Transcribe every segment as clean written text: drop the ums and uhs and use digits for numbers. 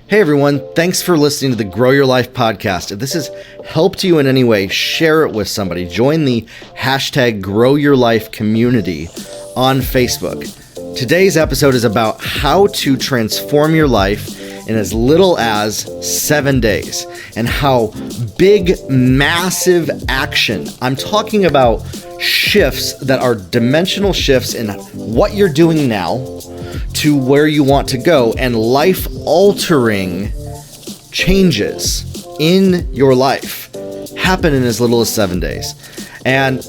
Hey everyone, thanks for listening to the Grow Your Life podcast. If this has helped you in any way, share it with somebody. Join the hashtag Grow Your Life community on Facebook. Today's episode is about how to transform your life in as little as 7 days and how big, massive action. I'm talking about shifts that are dimensional shifts in what you're doing now to where you want to go, and life-altering changes in your life happen in as little as 7 days. And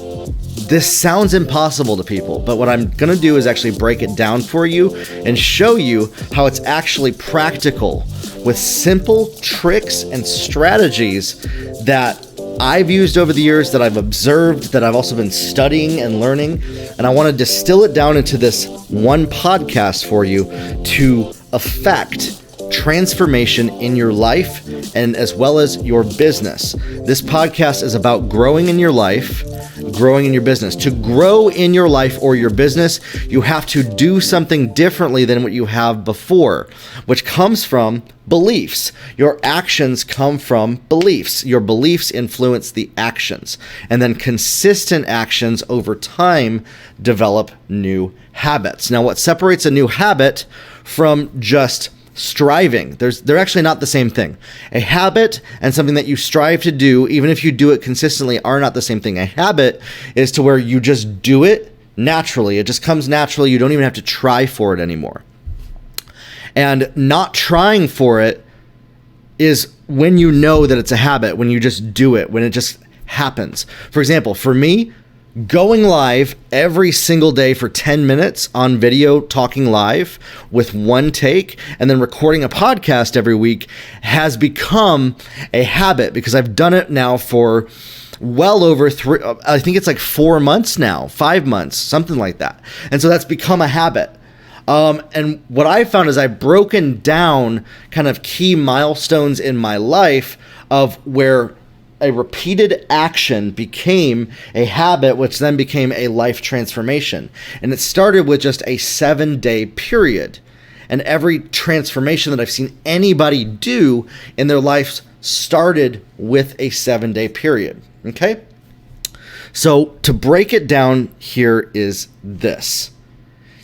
this sounds impossible to people, but what I'm going to do is actually break it down for you and show you how it's actually practical with simple tricks and strategies that I've used over the years, that I've observed, that I've also been studying and learning. And I want to distill it down into this one podcast for you to affect transformation in your life and as well as your business. This podcast is about growing in your life, growing in your business. To grow in your life or your business, you have to do something differently than what you have before, which comes from beliefs. Your actions come from beliefs. Your beliefs influence the actions. And then consistent actions over time develop new habits. Now, what separates a new habit from just striving, they're actually not the same thing. A habit and something that you strive to do, even if you do it consistently, are not the same thing. A habit is to where you just do it naturally. It just comes naturally. You don't even have to try for it anymore. And not trying for it is when you know that it's a habit, when you just do it, when it just happens. For example, for me, going live every single day for 10 minutes on video, talking live with one take, and then recording a podcast every week has become a habit because I've done it now for well over I think it's like 4 months now, 5 months, something like that. And so that's become a habit. And what I found is I've broken down kind of key milestones in my life of where a repeated action became a habit, which then became a life transformation. And it started with just a 7-day period. And every transformation that I've seen anybody do in their life started with a 7-day period. Okay? So to break it down here is this.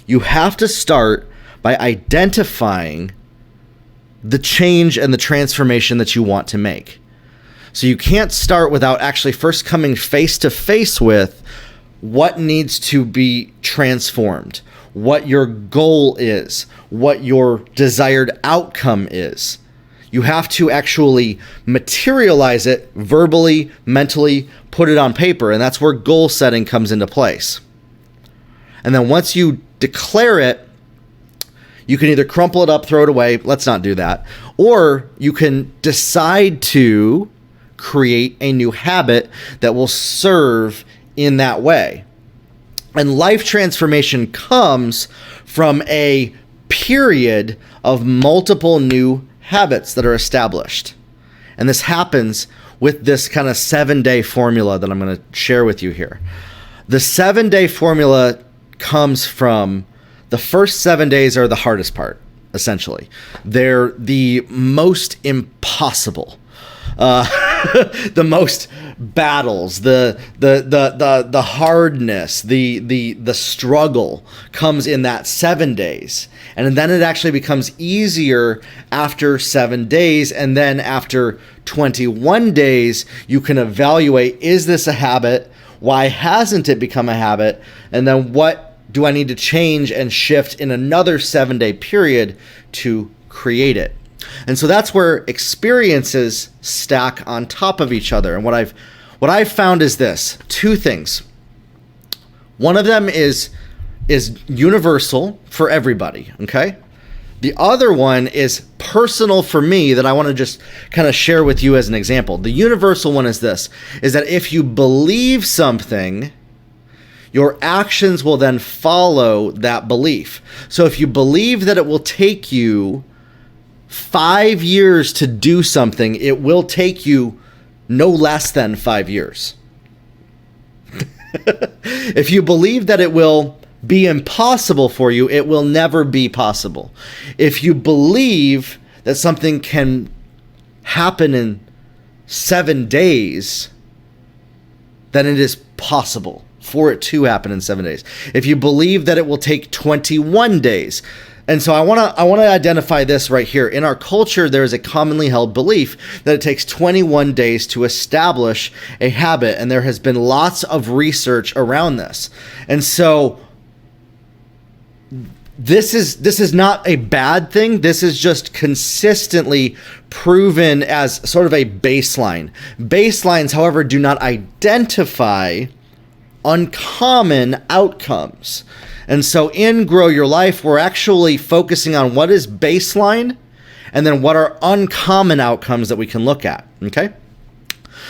You have to start by identifying the change and the transformation that you want to make. So you can't start without actually first coming face to face with what needs to be transformed, what your goal is, what your desired outcome is. You have to actually materialize it verbally, mentally, put it on paper, and that's where goal setting comes into place. And then once you declare it, you can either crumple it up, throw it away, let's not do that, or you can decide to create a new habit that will serve in that way. And life transformation comes from a period of multiple new habits that are established. And this happens with this kind of 7-day formula that I'm going to share with you here. The 7-day formula comes from the first 7 days are the hardest part, essentially. They're the most impossible. The most battles, the hardness, the struggle comes in that 7 days. And then it actually becomes easier after 7 days. And then after 21 days, you can evaluate, is this a habit? Why hasn't it become a habit? And then what do I need to change and shift in another 7-day period to create it? And so that's where experiences stack on top of each other. And what I've found is this: 2 things. One of them is universal for everybody, okay? The other one is personal for me that I want to just kind of share with you as an example. The universal one is this, is that if you believe something, your actions will then follow that belief. So if you believe that it will take you 5 years to do something, it will take you no less than 5 years. If you believe that it will be impossible for you, it will never be possible. If you believe that something can happen in 7 days, then it is possible for it to happen in 7 days. If you believe that it will take 21 days, and so I want to identify this right here. In our culture, there is a commonly held belief that it takes 21 days to establish a habit, and there has been lots of research around this. And so this is not a bad thing. This is just consistently proven as sort of a baseline. Baselines, however, do not identify uncommon outcomes. And so in Grow Your Life, we're actually focusing on what is baseline and then what are uncommon outcomes that we can look at, okay?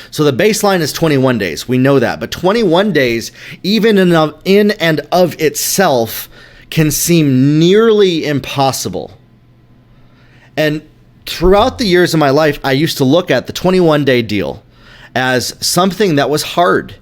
So the baseline is 21 days. We know that. But 21 days, even in and of itself, can seem nearly impossible. And throughout the years of my life, I used to look at the 21-day deal as something that was hard.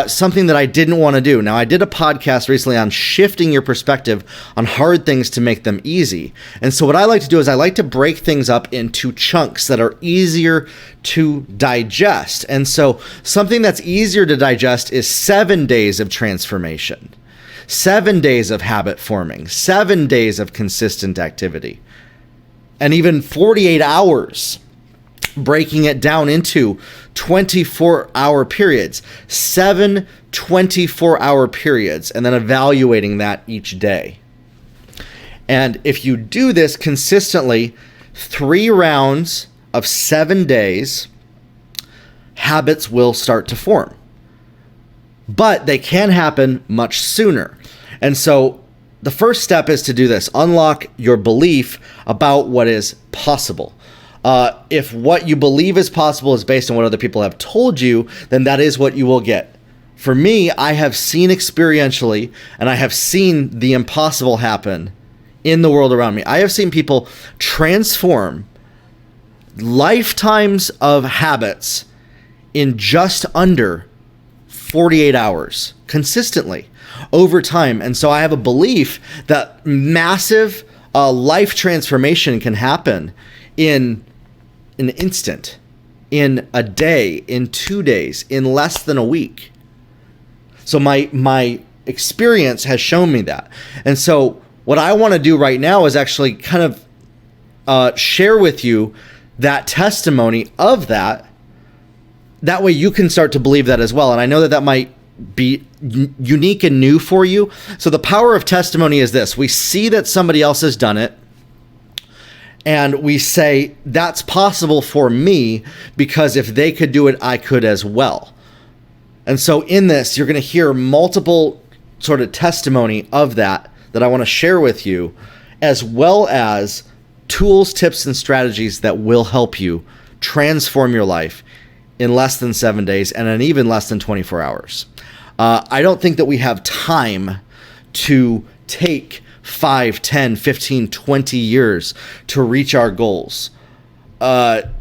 Something that I didn't want to do. Now, I did a podcast recently on shifting your perspective on hard things to make them easy. And so what I like to do is I like to break things up into chunks that are easier to digest. And so something that's easier to digest is 7 days of transformation, 7 days of habit forming, 7 days of consistent activity, and even 48 hours. Breaking it down into 24-hour periods, 7 24-hour periods, and then evaluating that each day. And if you do this consistently, 3 rounds of 7 days, habits will start to form. But they can happen much sooner. And so the first step is to do this: unlock your belief about what is possible. If what you believe is possible is based on what other people have told you, then that is what you will get. For me, I have seen experientially, and I have seen the impossible happen in the world around me. I have seen people transform lifetimes of habits in just under 48 hours consistently over time. And so I have a belief that massive life transformation can happen in an instant, in a day, in 2 days, in less than a week. So my experience has shown me that. And so what I want to do right now is actually kind of share with you that testimony of that. That way you can start to believe that as well. And I know that that might be unique and new for you. So the power of testimony is this: we see that somebody else has done it, and we say, that's possible for me, because if they could do it, I could as well. And so in this, you're going to hear multiple sort of testimony of that I want to share with you, as well as tools, tips, and strategies that will help you transform your life in less than 7 days and in even less than 24 hours. I don't think that we have time to take 5, 10, 15, 20 years to reach our goals. And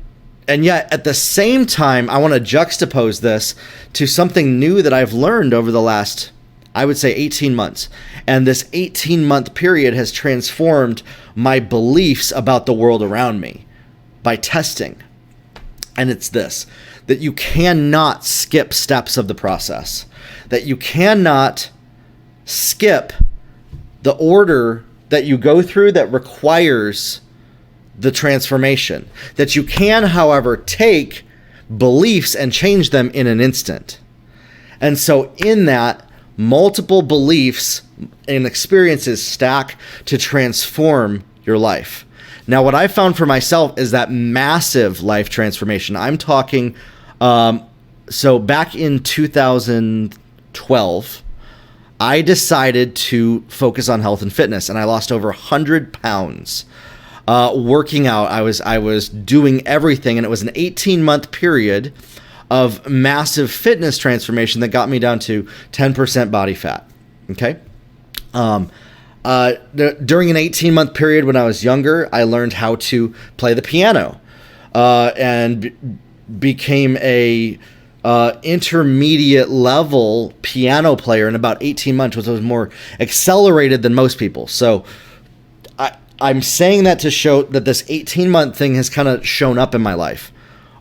yet, at the same time, I want to juxtapose this to something new that I've learned over the last, I would say, 18 months. And this 18-month period has transformed my beliefs about the world around me by testing. And it's this: that you cannot skip steps of the process, that you cannot skip the order that you go through that requires the transformation, that you can, however, take beliefs and change them in an instant. And so in that, multiple beliefs and experiences stack to transform your life. Now, what I found for myself is that massive life transformation. I'm talking, so back in 2012, I decided to focus on health and fitness, and I lost over 100 pounds working out. I was doing everything, and it was an 18-month period of massive fitness transformation that got me down to 10% body fat. Okay. During an 18-month period when I was younger, I learned how to play the piano and became a intermediate level piano player in about 18 months, which was more accelerated than most people. So I'm saying that to show that this 18-month thing has kind of shown up in my life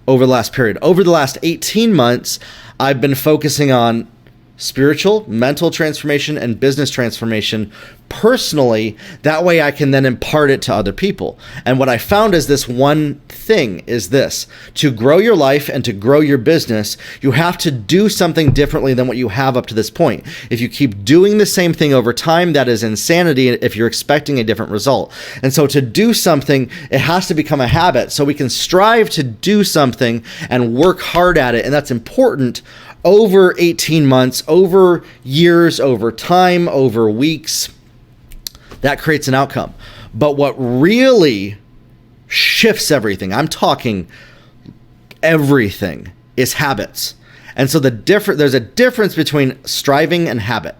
over the last period. Over the last 18 months, I've been focusing on spiritual, mental transformation, and business transformation personally. That way I can then impart it to other people. And what I found is this one thing is this: to grow your life and to grow your business, you have to do something differently than what you have up to this point. If you keep doing the same thing over time, that is insanity if you're expecting a different result. And so to do something, it has to become a habit. So we can strive to do something and work hard at it. And that's important over 18 months, over years, over time, over weeks. That creates an outcome. But what really shifts everything, I'm talking everything, is habits. And so there's a difference between striving and habit.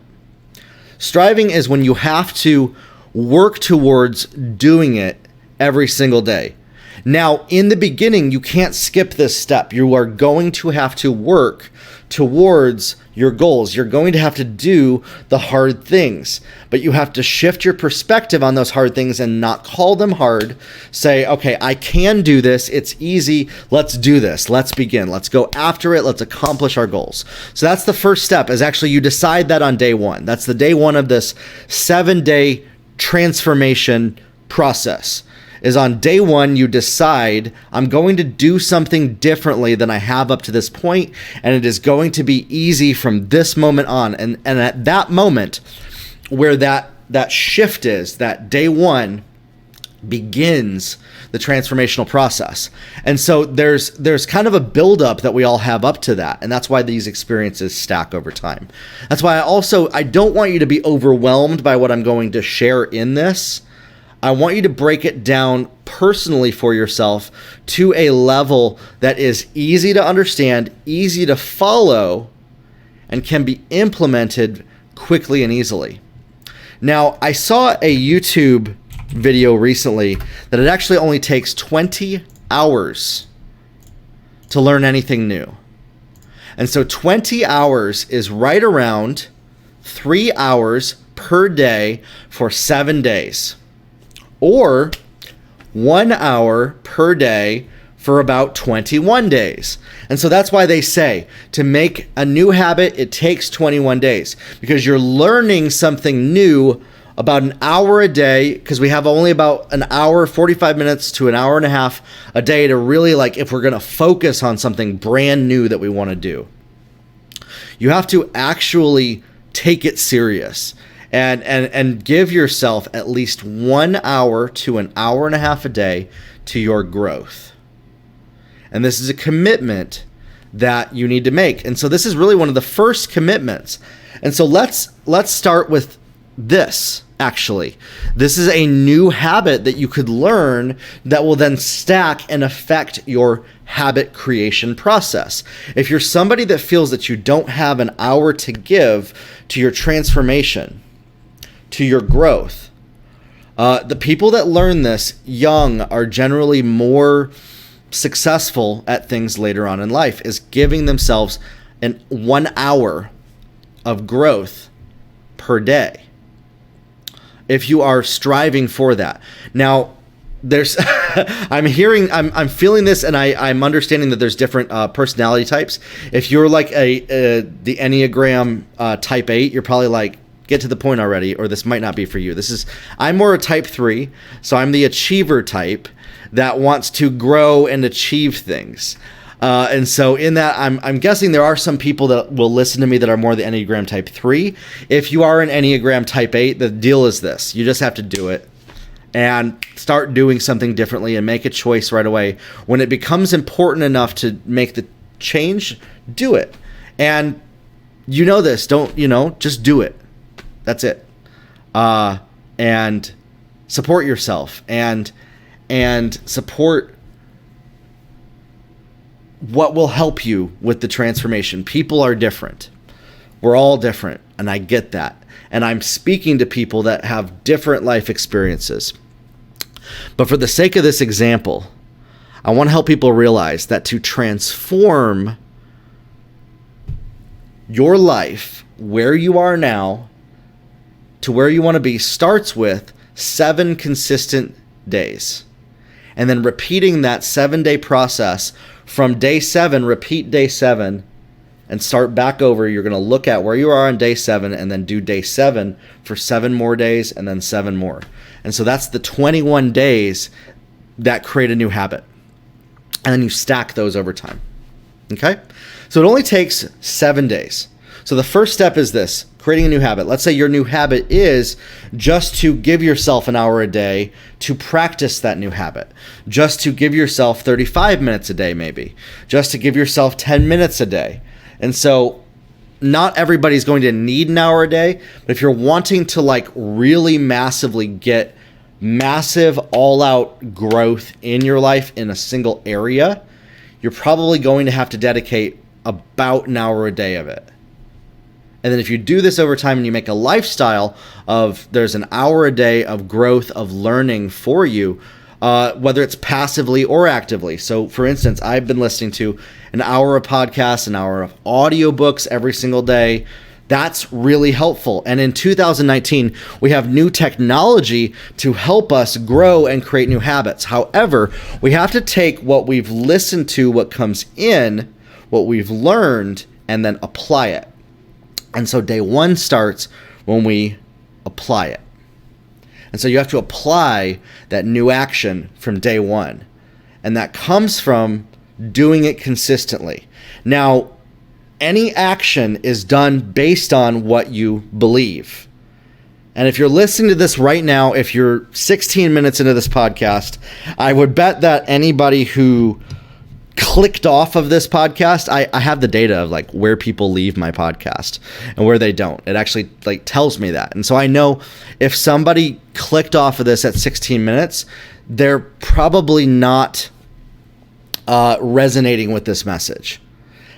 Striving is when you have to work towards doing it every single day. Now, in the beginning, you can't skip this step. You are going to have to work towards your goals. You're going to have to do the hard things, but you have to shift your perspective on those hard things and not call them hard. Say, okay, I can do this. It's easy. Let's do this. Let's begin. Let's go after it. Let's accomplish our goals. So that's the first step, is actually you decide that on day one. That's the day one of this 7-day transformation process. Is on day one, you decide, I'm going to do something differently than I have up to this point, and it is going to be easy from this moment on. And at that moment, where that shift is, that day one begins the transformational process. And so there's kind of a buildup that we all have up to that, and that's why these experiences stack over time. That's why I don't want you to be overwhelmed by what I'm going to share in this. I want you to break it down personally for yourself to a level that is easy to understand, easy to follow, and can be implemented quickly and easily. Now, I saw a YouTube video recently that it actually only takes 20 hours to learn anything new. And so 20 hours is right around 3 hours per day for 7 days. Or 1 hour per day for about 21 days. And so that's why they say to make a new habit, it takes 21 days, because you're learning something new about an hour a day, because we have only about an hour, 45 minutes to an hour and a half a day to really, if we're going to focus on something brand new that we want to do. You have to actually take it serious. And give yourself at least 1 hour to an hour and a half a day to your growth. And this is a commitment that you need to make. And so this is really one of the first commitments. And so let's start with this, actually. This is a new habit that you could learn that will then stack and affect your habit creation process. If you're somebody that feels that you don't have an hour to give to your transformation, to your growth. The people that learn this young are generally more successful at things later on in life, is giving themselves 1 hour of growth per day. If you are striving for that. Now, there's I'm feeling this, and I'm understanding that there's different personality types. If you're like the Enneagram type 8, you're probably like, get to the point already, or this might not be for you. I'm more a type 3, so I'm the achiever type that wants to grow and achieve things. And so in that, I'm guessing there are some people that will listen to me that are more the Enneagram type 3. If you are an Enneagram type 8, the deal is this: you just have to do it and start doing something differently and make a choice right away. When it becomes important enough to make the change, do it. And you know this, just do it. That's it. And support yourself and support what will help you with the transformation. People are different. We're all different, and I get that. And I'm speaking to people that have different life experiences. But for the sake of this example, I want to help people realize that to transform your life where you are now to where you want to be starts with 7 consistent days. And then repeating that 7-day process from day 7, repeat day 7, and start back over. You're going to look at where you are on day 7 and then do day 7 for 7 more days and then 7 more. And so that's the 21 days that create a new habit. And then you stack those over time. Okay? So it only takes 7 days. So the first step is this, creating a new habit. Let's say your new habit is just to give yourself an hour a day to practice that new habit. Just to give yourself 35 minutes a day maybe. Just to give yourself 10 minutes a day. And so not everybody's going to need an hour a day, but if you're wanting to like really massively get massive all-out growth in your life in a single area, you're probably going to have to dedicate about an hour a day of it. And then if you do this over time and you make a lifestyle of there's an hour a day of growth, of learning for you, whether it's passively or actively. So for instance, I've been listening to an hour of podcasts, an hour of audiobooks every single day. That's really helpful. And in 2019, we have new technology to help us grow and create new habits. However, we have to take what we've listened to, what comes in, what we've learned, and then apply it. And so day 1 starts when we apply it. And so you have to apply that new action from day 1. And that comes from doing it consistently. Now, any action is done based on what you believe. And if you're listening to this right now, if you're 16 minutes into this podcast, I would bet that anybody who clicked off of this podcast, I have the data of like where people leave my podcast and where they don't. It actually like tells me that. And so I know if somebody clicked off of this at 16 minutes, they're probably not resonating with this message.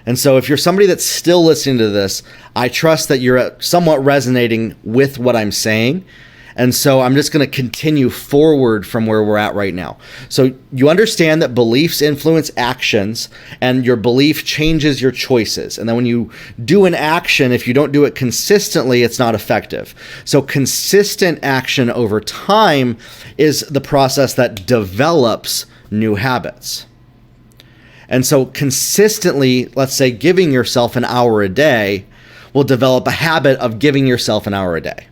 And so if you're somebody that's still listening to this, I trust that you're somewhat resonating with what I'm saying. And so I'm just going to continue forward from where we're at right now. So you understand that beliefs influence actions, and your belief changes your choices. And then when you do an action, if you don't do it consistently, it's not effective. So consistent action over time is the process that develops new habits. And so consistently, let's say giving yourself an hour a day will develop a habit of giving yourself an hour a day,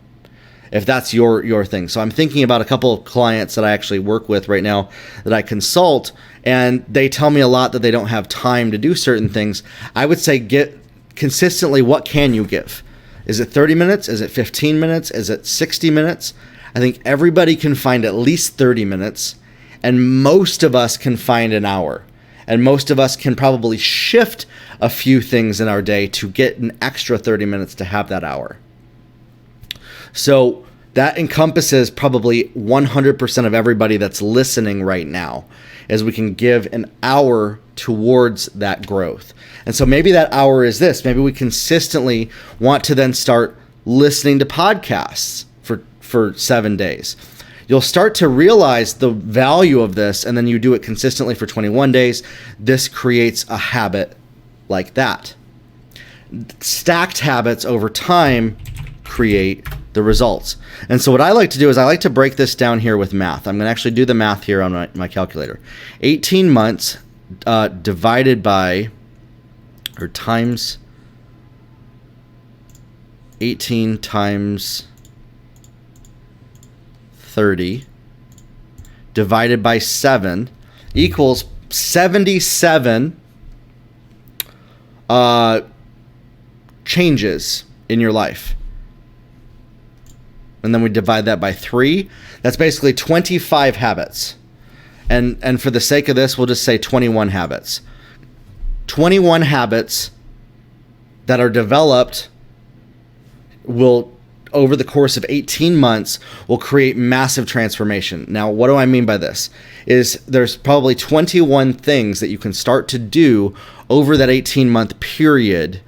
if that's your thing. So I'm thinking about a couple of clients that I actually work with right now that I consult, and they tell me a lot that they don't have time to do certain things. I would say get consistently, what can you give? Is it 30 minutes? Is it 15 minutes? Is it 60 minutes? I think everybody can find at least 30 minutes, and most of us can find an hour. And most of us can probably shift a few things in our day to get an extra 30 minutes to have that hour. So that encompasses probably 100% of everybody that's listening right now, as we can give an hour towards that growth. And so maybe that hour is this. Maybe we consistently want to then start listening to podcasts for 7 days. You'll start to realize the value of this, and then you do it consistently for 21 days. This creates a habit like that. Stacked habits over time create the results. And so what I like to do is I like to break this down here with math. I'm going to actually do the math here on my calculator. 18 months divided by, or times 18 times 30 divided by 7 equals 77 changes in your life. And then we divide that by 3. That's basically 25 habits. And for the sake of this, we'll just say 21 habits. 21 habits that are developed will, over the course of 18 months, will create massive transformation. Now, what do I mean by this? Is there's probably 21 things that you can start to do over that 18-month period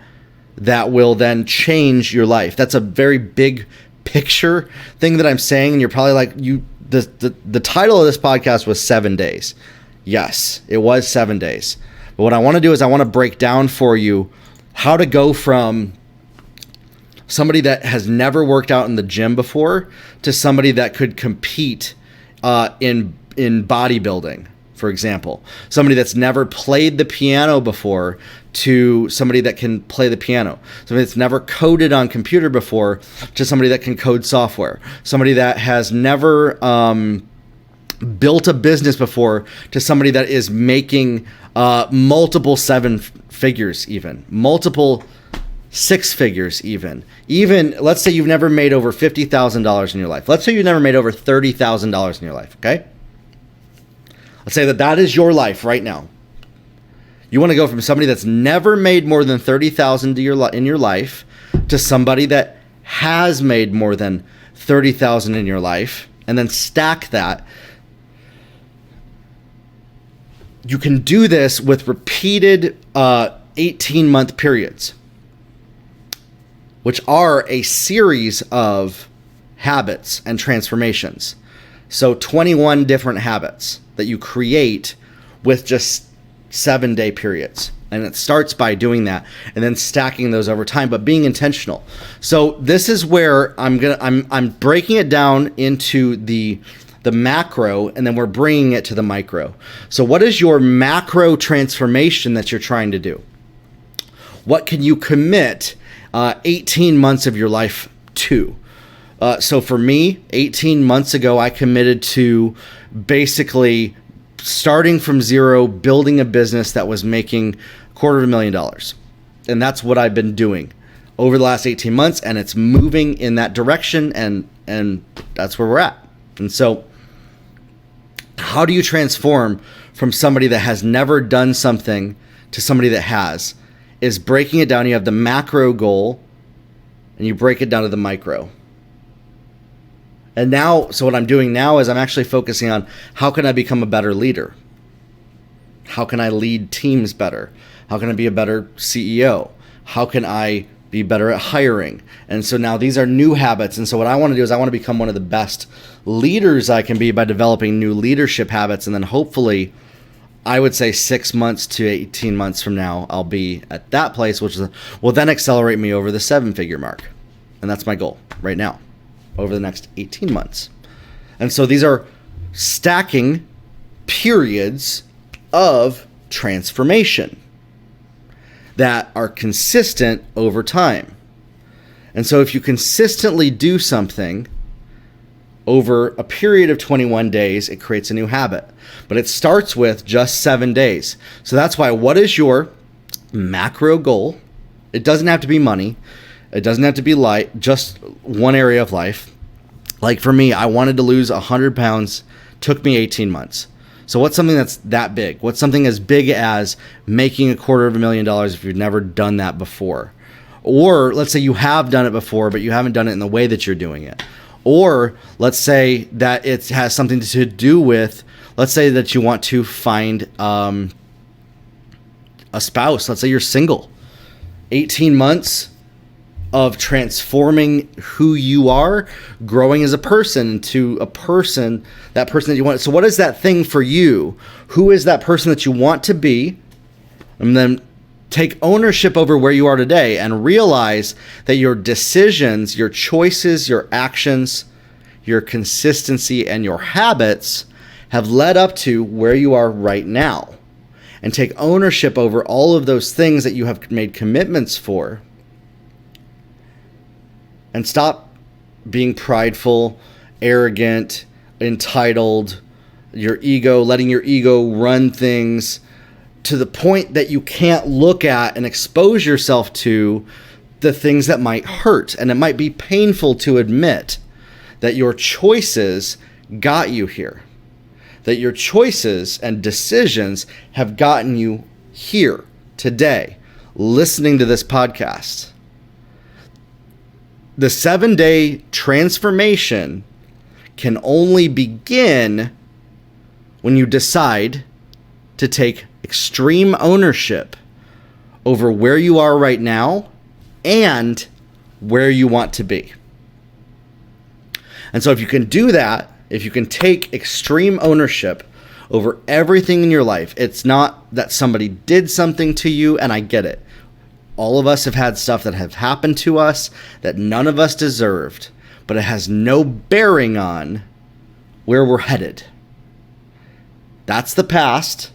that will then change your life. That's a very big picture thing that I'm saying, and you're probably like, the title of this podcast was 7 days. Yes, it was 7 days. But what I want to do is I want to break down for you how to go from somebody that has never worked out in the gym before to somebody that could compete in bodybuilding, for example. Somebody that's never played the piano before to somebody that can play the piano. Somebody that's never coded on computer before to somebody that can code software. Somebody that has never built a business before to somebody that is making multiple seven figures, even multiple six figures, even let's say you've never made over $50,000 in your life. Let's say you've never made over $30,000 in your life. Okay, let's say that is your life right now. You want to go from somebody that's never made more than $30,000 in your life to somebody that has made more than $30,000 in your life, and then stack that. You can do this with repeated 18-month periods, which are a series of habits and transformations. So 21 different habits that you create with just 7-day periods. And it starts by doing that and then stacking those over time, but being intentional. So this is where I'm breaking it down into the macro, and then we're bringing it to the micro. So what is your macro transformation that you're trying to do? What can you commit 18 months of your life to? So for me, 18 months ago, I committed to basically starting from zero, building a business that was making $250,000. And that's what I've been doing over the last 18 months, and it's moving in that direction, and that's where we're at. And so how do you transform from somebody that has never done something to somebody that has? Is breaking it down. You have the macro goal and you break it down to the micro. And now, so what I'm doing now is I'm actually focusing on how can I become a better leader? How can I lead teams better? How can I be a better CEO? How can I be better at hiring? And so now these are new habits. And so what I want to do is I want to become one of the best leaders I can be by developing new leadership habits. And then hopefully, I would say 6 months to 18 months from now, I'll be at that place, which will then accelerate me over the 7-figure mark. And that's my goal right now, over the next 18 months. And so these are stacking periods of transformation that are consistent over time. And so if you consistently do something over a period of 21 days, it creates a new habit. But it starts with just 7 days. So that's why, what is your macro goal? It doesn't have to be money. It doesn't have to be just one area of life. Like for me, I wanted to lose 100 pounds. Took me 18 months. So what's something that's that big? What's something as big as making $250,000 if you've never done that before? Or let's say you have done it before, but you haven't done it in the way that you're doing it. Or let's say that it has something to do with, let's say that you want to find a spouse. Let's say you're single. 18 months of transforming who you are, growing as a person to a person, that person that you want. So what is that thing for you? Who is that person that you want to be? And then take ownership over where you are today and realize that your decisions, your choices, your actions, your consistency, and your habits have led up to where you are right now. And take ownership over all of those things that you have made commitments for. And stop being prideful, arrogant, entitled, letting your ego run things to the point that you can't look at and expose yourself to the things that might hurt. And it might be painful to admit that your choices got you here, that your choices and decisions have gotten you here today, listening to this podcast. The 7-day transformation can only begin when you decide to take extreme ownership over where you are right now and where you want to be. And so if you can do that, if you can take extreme ownership over everything in your life, it's not that somebody did something to you, and I get it. All of us have had stuff that have happened to us that none of us deserved, but it has no bearing on where we're headed. That's the past.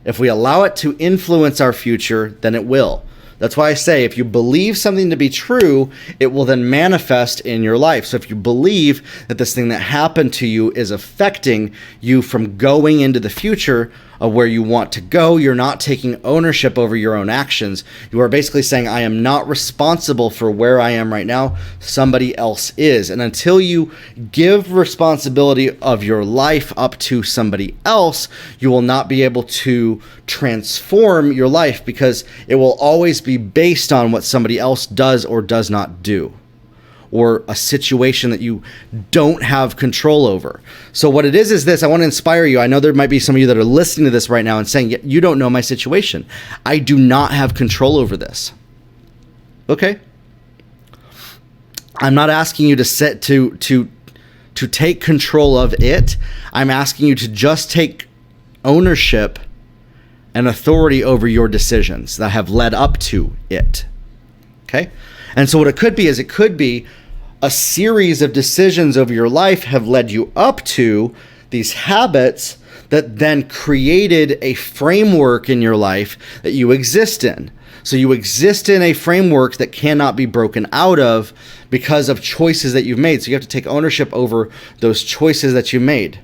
If we allow it to influence our future, then it will. That's why I say if you believe something to be true, it will then manifest in your life. So if you believe that this thing that happened to you is affecting you from going into the future of where you want to go, you're not taking ownership over your own actions. You are basically saying, I am not responsible for where I am right now. Somebody else is. And until you give responsibility of your life up to somebody else, you will not be able to transform your life, because it will always be based on what somebody else does or does not do, or a situation that you don't have control over. So what it is this. I want to inspire you. I know there might be some of you that are listening to this right now and saying, you don't know my situation. I do not have control over this. Okay? I'm not asking you to take control of it. I'm asking you to just take ownership and authority over your decisions that have led up to it. Okay? And so what it could be is a series of decisions over your life have led you up to these habits that then created a framework in your life that you exist in. So you exist in a framework that cannot be broken out of because of choices that you've made. So you have to take ownership over those choices that you made.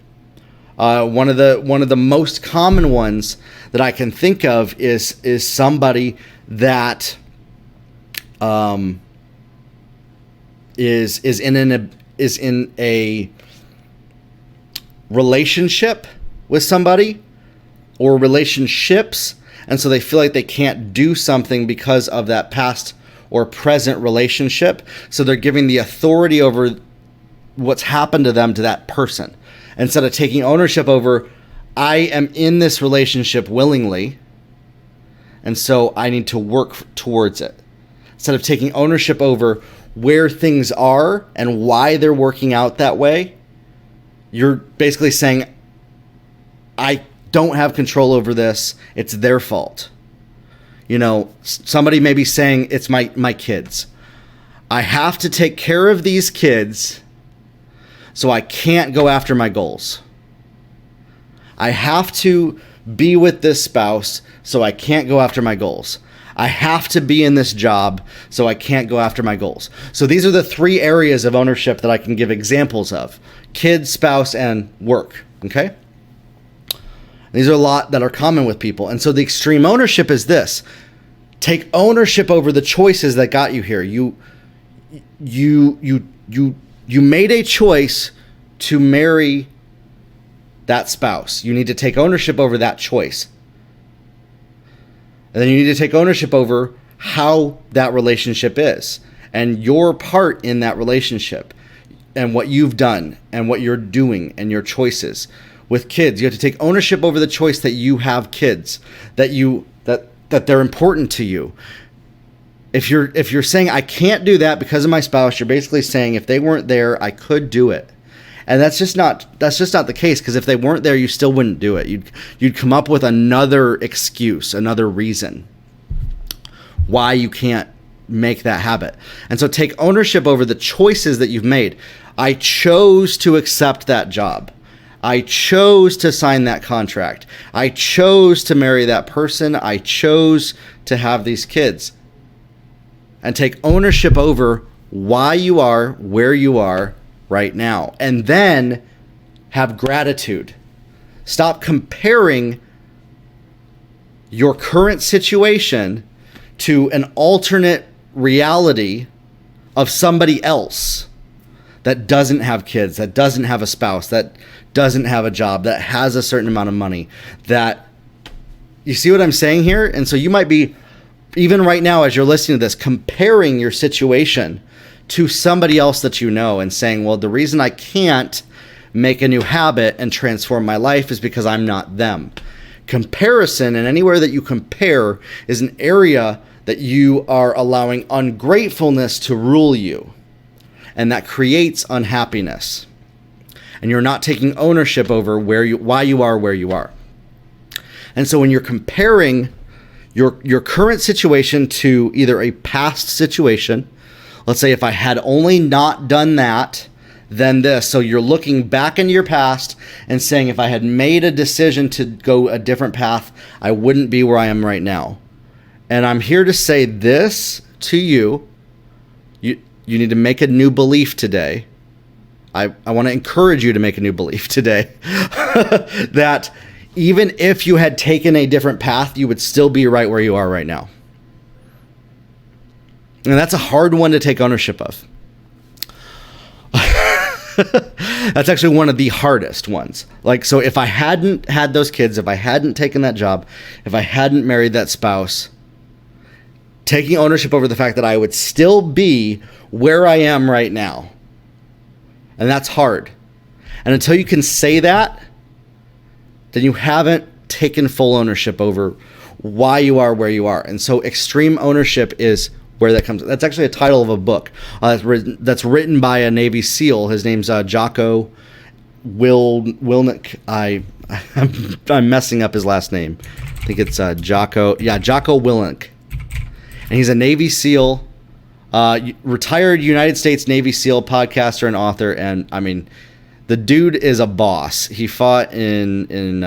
One of the most common ones that I can think of is somebody that is in a relationship with somebody or relationships, and so they feel like they can't do something because of that past or present relationship. So they're giving the authority over what's happened to them to that person, instead of taking ownership over, I am in this relationship willingly, and so I need to work towards it. Instead of taking ownership over where things are and why they're working out that way, you're basically saying, I don't have control over this. It's their fault. You know, somebody may be saying, it's my kids. I have to take care of these kids, so I can't go after my goals. I have to be with this spouse, so I can't go after my goals. I have to be in this job, so I can't go after my goals. So these are the three areas of ownership that I can give examples of: kids, spouse, and work. Okay? These are a lot that are common with people. And so the extreme ownership is this: take ownership over the choices that got you here. You made a choice to marry that spouse. You need to take ownership over that choice. And then you need to take ownership over how that relationship is and your part in that relationship and what you've done and what you're doing and your choices. With kids, you have to take ownership over the choice that you have kids, that they're important to you. If you're saying I can't do that because of my spouse, you're basically saying if they weren't there, I could do it. And that's just not the case, because if they weren't there, you still wouldn't do it. You'd come up with another excuse, another reason why you can't make that habit. And so take ownership over the choices that you've made. I chose to accept that job. I chose to sign that contract. I chose to marry that person. I chose to have these kids. And take ownership over why you are where you are right now. And then have gratitude. Stop comparing your current situation to an alternate reality of somebody else that doesn't have kids, that doesn't have a spouse, that doesn't have a job, that has a certain amount of money. That, you see what I'm saying here? And so you might be, even right now as you're listening to this, comparing your situation to somebody else that you know and saying, well, the reason I can't make a new habit and transform my life is because I'm not them. Comparison, and anywhere that you compare, is an area that you are allowing ungratefulness to rule you. And that creates unhappiness. And you're not taking ownership over why you are where you are. And so when you're comparing your current situation to either a past situation. Let's say if I had only not done that, then this. So you're looking back into your past and saying, if I had made a decision to go a different path, I wouldn't be where I am right now. And I'm here to say this to you. You need to make a new belief today. I want to encourage you to make a new belief today that even if you had taken a different path, you would still be right where you are right now. And that's a hard one to take ownership of. That's actually one of the hardest ones. Like, so if I hadn't had those kids, if I hadn't taken that job, if I hadn't married that spouse, taking ownership over the fact that I would still be where I am right now. And that's hard. And until you can say that, then you haven't taken full ownership over why you are where you are. And so extreme ownership is where that comes. That's actually a title of a book that's written by a Navy SEAL. His name's Jocko Willink. I'm messing up his last name. I think it's Jocko Willink. And he's a Navy SEAL, retired United States Navy SEAL podcaster and author. And I mean, the dude is a boss. He fought in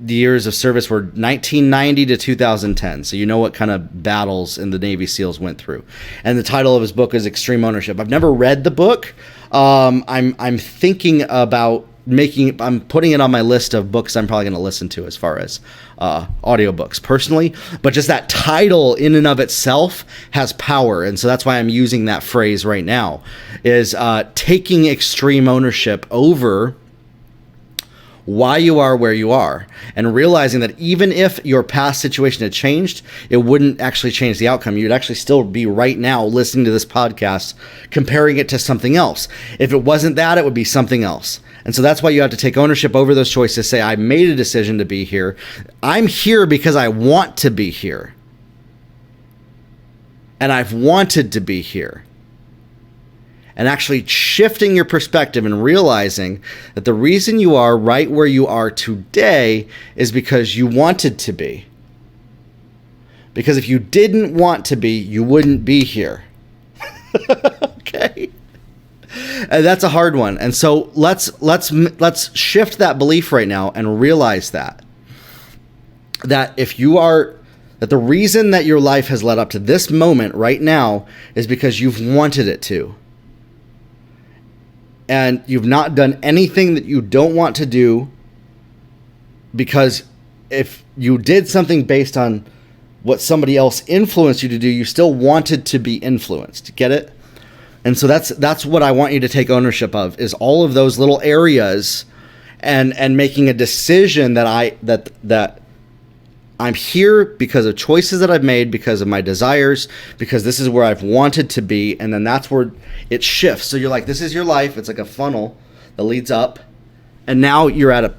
the years of service were 1990 to 2010. So you know what kind of battles in the Navy SEALs went through. And the title of his book is Extreme Ownership. I've never read the book. I'm thinking about I'm putting it on my list of books I'm probably going to listen to as far as audiobooks personally. But just that title in and of itself has power. And so that's why I'm using that phrase right now, is taking extreme ownership over why you are where you are, and realizing that even if your past situation had changed, it wouldn't actually change the outcome. You'd actually still be right now listening to this podcast, comparing it to something else. If it wasn't that, it would be something else. And so that's why you have to take ownership over those choices. Say, I made a decision to be here. I'm here because I want to be here. And I've wanted to be here. And actually shifting your perspective and realizing that the reason you are right where you are today is because you wanted to be. Because if you didn't want to be, you wouldn't be here. Okay? And that's a hard one. And so let's shift that belief right now and realize that if you are, that the reason that your life has led up to this moment right now is because you've wanted it to. And you've not done anything that you don't want to do, because if you did something based on what somebody else influenced you to do, you still wanted to be influenced. Get it? And so that's what I want you to take ownership of, is all of those little areas, and making a decision that I'm here because of choices that I've made, because of my desires, because this is where I've wanted to be. And then that's where it shifts. So you're like, this is your life. It's like a funnel that leads up. And now you're at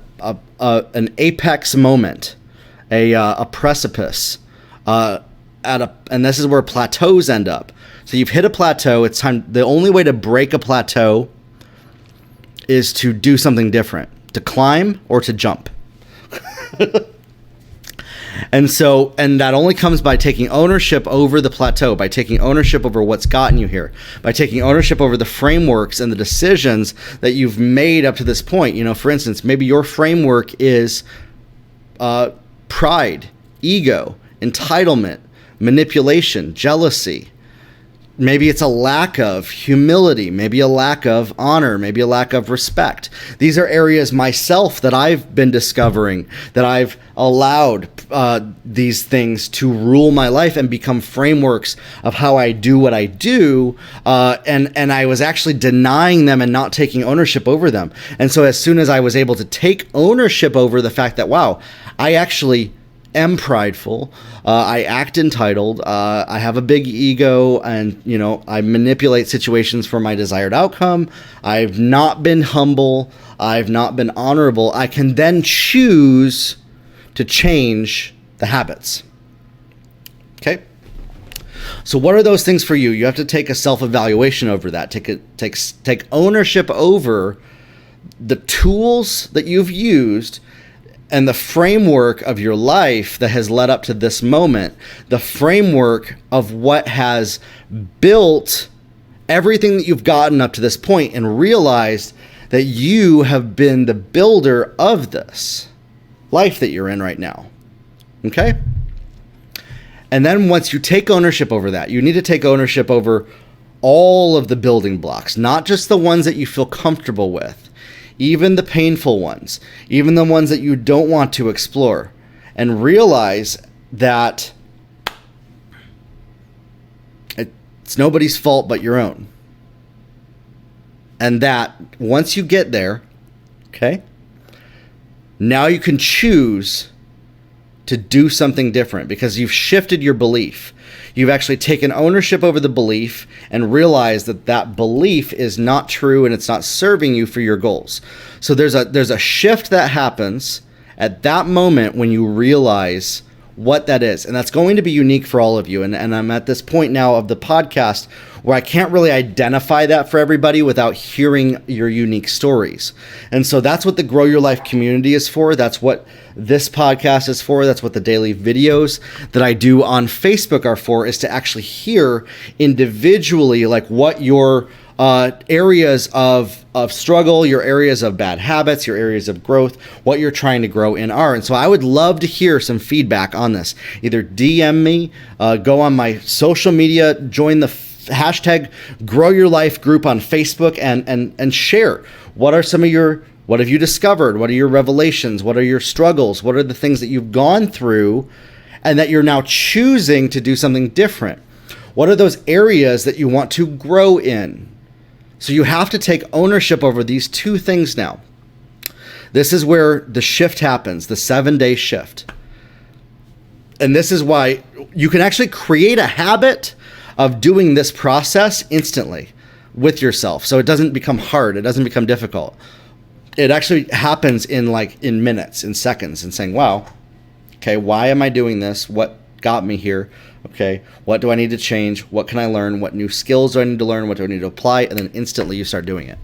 an apex moment, a precipice, and this is where plateaus end up. So you've hit a plateau. It's time. The only way to break a plateau is to do something different, to climb or to jump. And that only comes by taking ownership over the plateau, by taking ownership over what's gotten you here, by taking ownership over the frameworks and the decisions that you've made up to this point. You know, for instance, maybe your framework is pride, ego, entitlement, manipulation, jealousy. Maybe it's a lack of humility, maybe a lack of honor, maybe a lack of respect. These are areas myself that I've been discovering, that I've allowed these things to rule my life and become frameworks of how I do what I do. And I was actually denying them and not taking ownership over them. And so as soon as I was able to take ownership over the fact that, wow, I actually am prideful, I act entitled, I have a big ego, and I manipulate situations for my desired outcome, I've not been humble, I've not been honorable, I can then choose to change the habits. Okay? So what are those things for you? You have to take a self-evaluation over that. Take ownership over the tools that you've used And the framework of your life that has led up to this moment, the framework of what has built everything that you've gotten up to this point, and realized that you have been the builder of this life that you're in right now. Okay? And then once you take ownership over that, you need to take ownership over all of the building blocks, not just the ones that you feel comfortable with, even the painful ones, even the ones that you don't want to explore, and realize that it's nobody's fault but your own. And that once you get there, okay, now you can choose to do something different because you've shifted your belief. You've actually taken ownership over the belief and realized that that belief is not true and it's not serving you for your goals. So there's a shift that happens at that moment when you realize what that is. And that's going to be unique for all of you. And I'm at this point now of the podcast where I can't really identify that for everybody without hearing your unique stories. And so that's what the Grow Your Life community is for. That's what this podcast is for. That's what the daily videos that I do on Facebook are for, is to actually hear individually like what your areas of struggle, your areas of bad habits, your areas of growth, what you're trying to grow in are. And so I would love to hear some feedback on this. Either DM me, go on my social media, join the hashtag Grow Your Life group on Facebook, and share what are some of your, what have you discovered? What are your revelations? What are your struggles? What are the things that you've gone through and that you're now choosing to do something different? What are those areas that you want to grow in? So you have to take ownership over these two things now. This is where the shift happens, the 7-day shift. And this is why you can actually create a habit of doing this process instantly with yourself. So it doesn't become hard. It doesn't become difficult. It actually happens in minutes, in seconds, and saying, wow, okay, why am I doing this? What got me here? Okay, what do I need to change? What can I learn? What new skills do I need to learn? What do I need to apply? And then instantly you start doing it.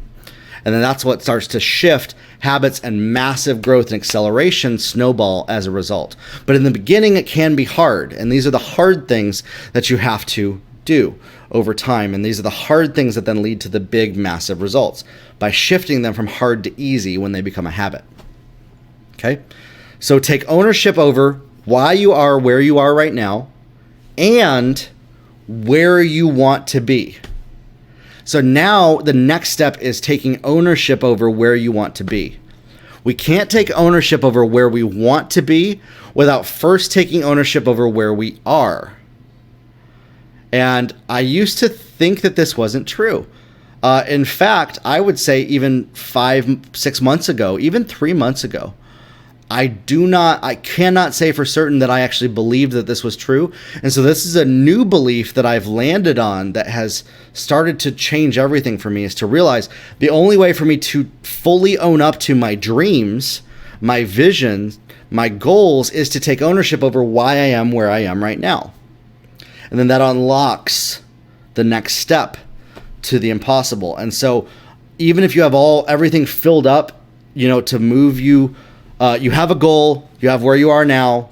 And then that's what starts to shift habits, and massive growth and acceleration snowball as a result. But in the beginning, it can be hard. And these are the hard things that you have to do over time. And these are the hard things that then lead to the big, massive results by shifting them from hard to easy when they become a habit. Okay? So take ownership over why you are where you are right now and where you want to be. So now the next step is taking ownership over where you want to be. We can't take ownership over where we want to be without first taking ownership over where we are. And I used to think that this wasn't true. In fact, I would say even 5-6 months ago, even 3 months ago, I cannot say for certain that I actually believed that this was true. And so this is a new belief that I've landed on that has started to change everything for me, is to realize the only way for me to fully own up to my dreams, my visions, my goals is to take ownership over why I am where I am right now. And then that unlocks the next step to the impossible. And so even if you have everything filled up, to move you, you have a goal, you have where you are now.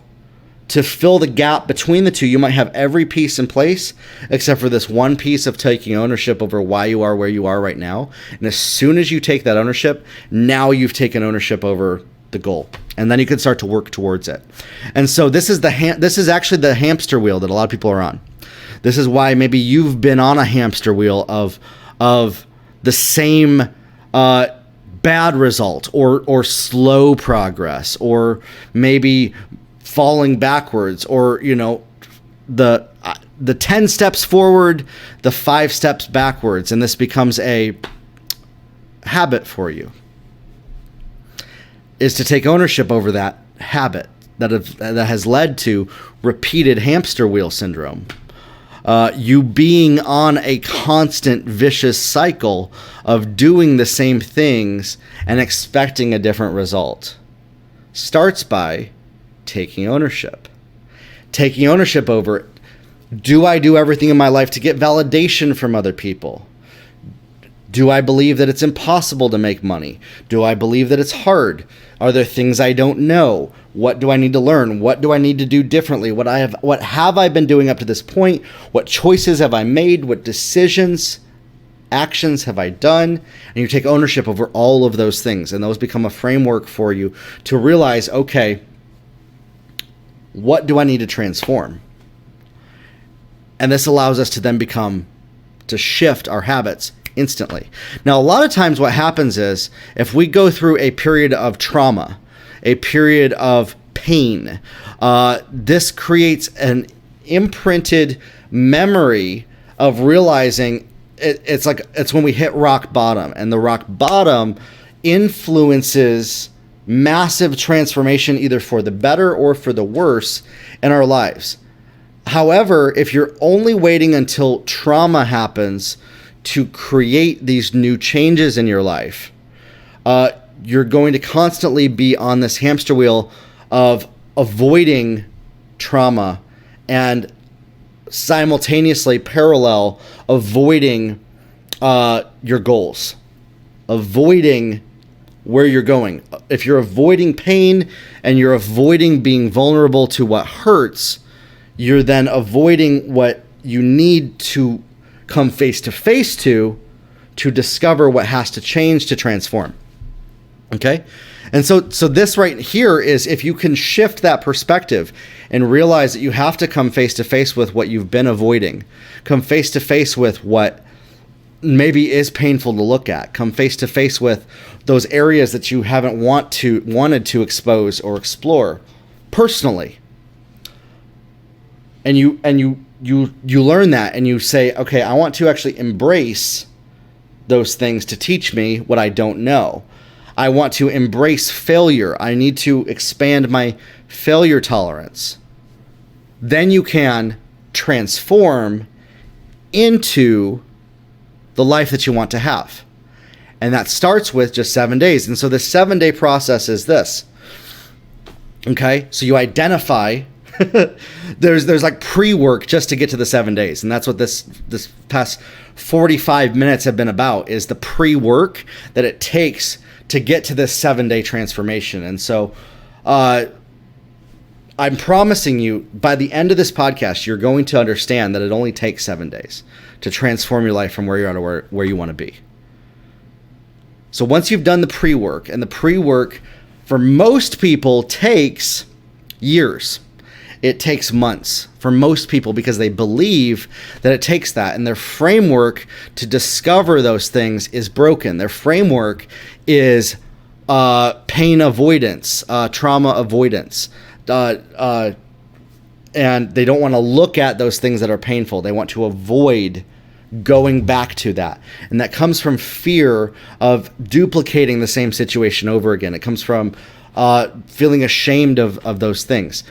To fill the gap between the two, you might have every piece in place except for this one piece of taking ownership over why you are where you are right now. And as soon as you take that ownership, now you've taken ownership over the goal. And then you can start to work towards it. And so this is actually the hamster wheel that a lot of people are on. This is why maybe you've been on a hamster wheel of the same bad result or slow progress, or maybe falling backwards, or the 10 steps forward, the 5 steps backwards, and this becomes a habit for you. Is to take ownership over that habit that has led to repeated hamster wheel syndrome. You being on a constant vicious cycle of doing the same things and expecting a different result. Starts by taking ownership. Taking ownership over, do I do everything in my life to get validation from other people? Do I believe that it's impossible to make money? Do I believe that it's hard? Are there things I don't know? What do I need to learn? What do I need to do differently? What have I been doing up to this point? What choices have I made? What decisions, actions have I done? And you take ownership over all of those things, and those become a framework for you to realize, okay, what do I need to transform? And this allows us to then to shift our habits instantly. Now, a lot of times what happens is if we go through a period of trauma, a period of pain, this creates an imprinted memory of realizing it's when we hit rock bottom, and the rock bottom influences massive transformation either for the better or for the worse in our lives. However, if you're only waiting until trauma happens to create these new changes in your life, you're going to constantly be on this hamster wheel of avoiding trauma and simultaneously parallel avoiding your goals, avoiding where you're going. If you're avoiding pain and you're avoiding being vulnerable to what hurts, you're then avoiding what you need to come face to face to discover what has to change to transform. Okay? And so this right here is, if you can shift that perspective and realize that you have to come face to face with what you've been avoiding, come face to face with what maybe is painful to look at, come face to face with those areas that you haven't wanted to expose or explore personally. And you learn that, and you say, okay, I want to actually embrace those things to teach me what I don't know. I want to embrace failure. I need to expand my failure tolerance. Then you can transform into the life that you want to have. And that starts with just 7 days. And so the 7-day process is this. Okay? So you identify there's like pre-work just to get to the 7 days. And that's what this past 45 minutes have been about, is the pre-work that it takes to get to this 7-day transformation. And so I'm promising you, by the end of this podcast, you're going to understand that it only takes 7 days to transform your life from where you're at to where you want to be. So once you've done the pre-work, and the pre-work for most people takes years. It takes months for most people, because they believe that it takes that, and their framework to discover those things is broken. Their framework is pain avoidance, trauma avoidance, and they don't want to look at those things that are painful. They want to avoid going back to that. And that comes from fear of duplicating the same situation over again. It comes from feeling ashamed of those things.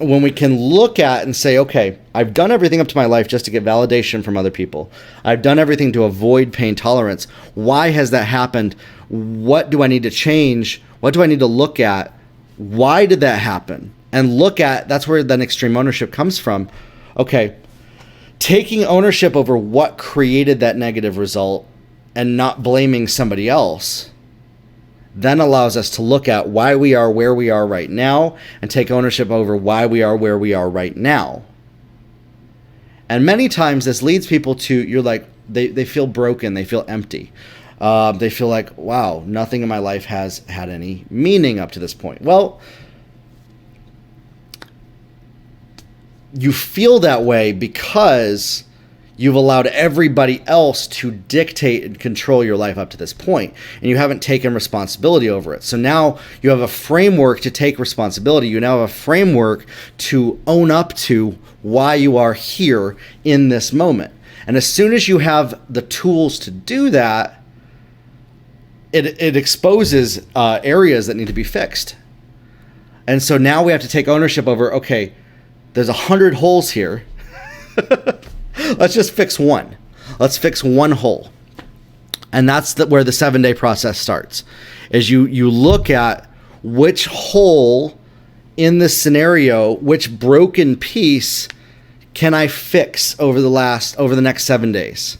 When we can look at and say, okay, I've done everything up to my life just to get validation from other people. I've done everything to avoid pain tolerance. Why has that happened? What do I need to change? What do I need to look at? Why did that happen? And look at, that's where then extreme ownership comes from. Okay, taking ownership over what created that negative result and not blaming somebody else then allows us to look at why we are where we are right now and take ownership over why we are where we are right now. And many times this leads people to, you're like, they feel broken, they feel empty. They feel like, wow, nothing in my life has had any meaning up to this point. Well, you feel that way because you've allowed everybody else to dictate and control your life up to this point, and you haven't taken responsibility over it. So now you have a framework to take responsibility. You now have a framework to own up to why you are here in this moment. And as soon as you have the tools to do that, it exposes areas that need to be fixed. And so now we have to take ownership over, okay, there's 100 holes here. Let's just fix one. Let's fix one hole. And that's where the 7-day process starts. Is you look at which hole in this scenario, which broken piece can I fix over the next 7 days?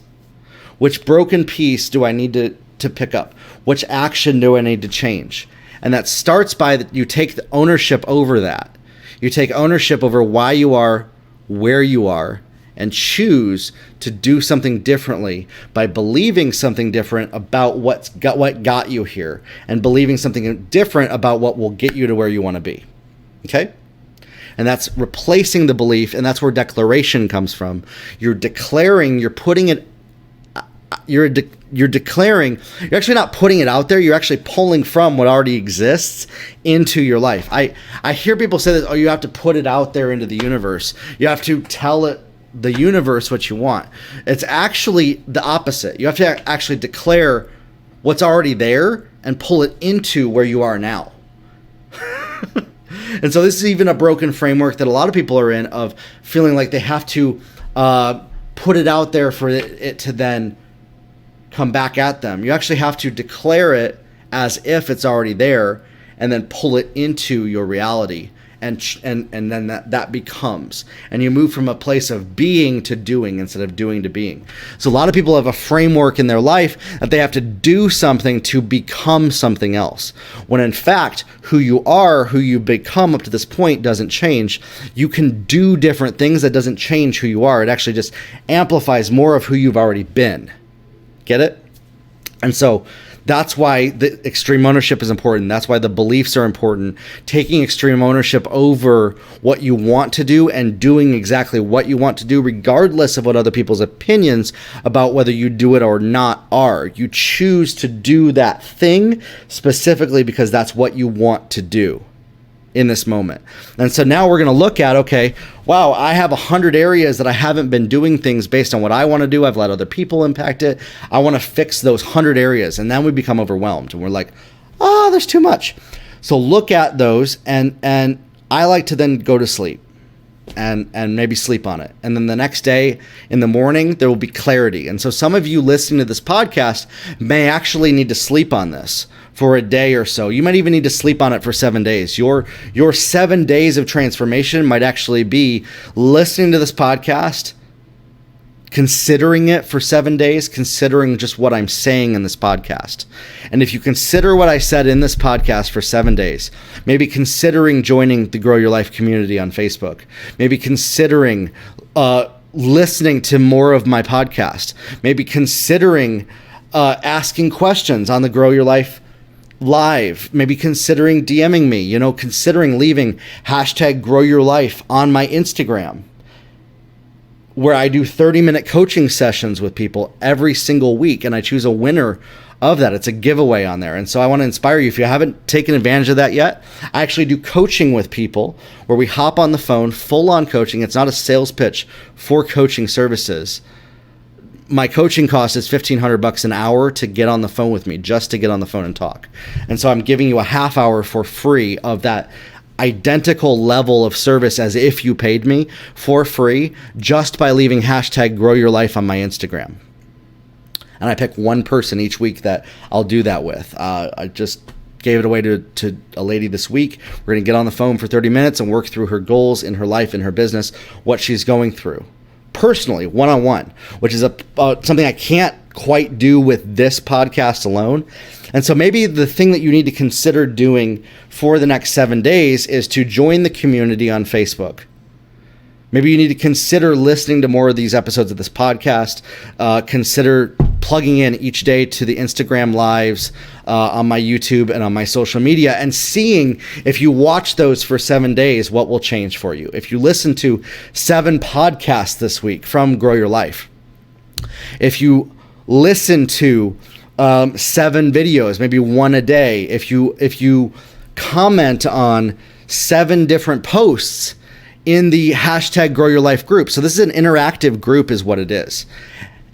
Which broken piece do I need to pick up? Which action do I need to change? And that starts by you take the ownership over that. You take ownership over why you are where you are and choose to do something differently by believing something different about what got you here and believing something different about what will get you to where you want to be. Okay? And that's replacing the belief, and that's where declaration comes from. You're declaring, you're putting it, you're declaring, you're actually not putting it out there, you're actually pulling from what already exists into your life. I hear people say that, you have to put it out there into the universe. You have to tell it, the universe, what you want. It's actually the opposite. You have to actually declare what's already there and pull it into where you are now. And so this is even a broken framework that a lot of people are in, of feeling like they have to put it out there for it to then come back at them. You actually have to declare it as if it's already there and then pull it into your reality. And then that becomes, and you move from a place of being to doing instead of doing to being. So a lot of people have a framework in their life that they have to do something to become something else, when in fact who you are, who you become up to this point doesn't change. You can do different things. That doesn't change who you are. It actually just amplifies more of who you've already been. Get it? And so that's why the extreme ownership is important. That's why the beliefs are important. Taking extreme ownership over what you want to do and doing exactly what you want to do, regardless of what other people's opinions about whether you do it or not are. You choose to do that thing specifically because that's what you want to do in this moment. And so now we're going to look at, okay, wow, I have 100 areas that I haven't been doing things based on what I want to do. I've let other people impact it. I want to fix those 100 areas. And then we become overwhelmed and we're like, oh, there's too much. So look at those, and I like to then go to sleep and maybe sleep on it. And then the next day in the morning, there will be clarity. And so some of you listening to this podcast may actually need to sleep on this for a day or so. You might even need to sleep on it for 7 days. Your 7 days of transformation might actually be listening to this podcast, considering it for 7 days, considering just what I'm saying in this podcast. And if you consider what I said in this podcast for 7 days, maybe considering joining the Grow Your Life community on Facebook, maybe considering listening to more of my podcast, maybe considering asking questions on the Grow Your Life live, maybe considering DMing me, considering leaving #GrowYourLife on my Instagram, where I do 30-minute coaching sessions with people every single week, and I choose a winner of that. It's a giveaway on there. And so I want to inspire you, if you haven't taken advantage of that yet, I actually do coaching with people where we hop on the phone, full-on coaching. It's not a sales pitch for coaching services. My coaching cost is $1,500 an hour to get on the phone with me, just to get on the phone and talk. And so I'm giving you a half hour for free of that identical level of service as if you paid me for free, just by leaving #GrowYourLife on my Instagram. And I pick one person each week that I'll do that with. I just gave it away to a lady this week. We're going to get on the phone for 30 minutes and work through her goals in her life, in her business, what she's going through. Personally, one-on-one, which is something I can't quite do with this podcast alone. And so maybe the thing that you need to consider doing for the next 7 days is to join the community on Facebook. Maybe you need to consider listening to more of these episodes of this podcast. Consider plugging in each day to the Instagram lives on my YouTube and on my social media, and seeing if you watch those for 7 days, what will change for you. If you listen to 7 podcasts this week from Grow Your Life, if you listen to 7 videos, maybe one a day, if you comment on 7 different posts in the #GrowYourLife group. So this is an interactive group is what it is.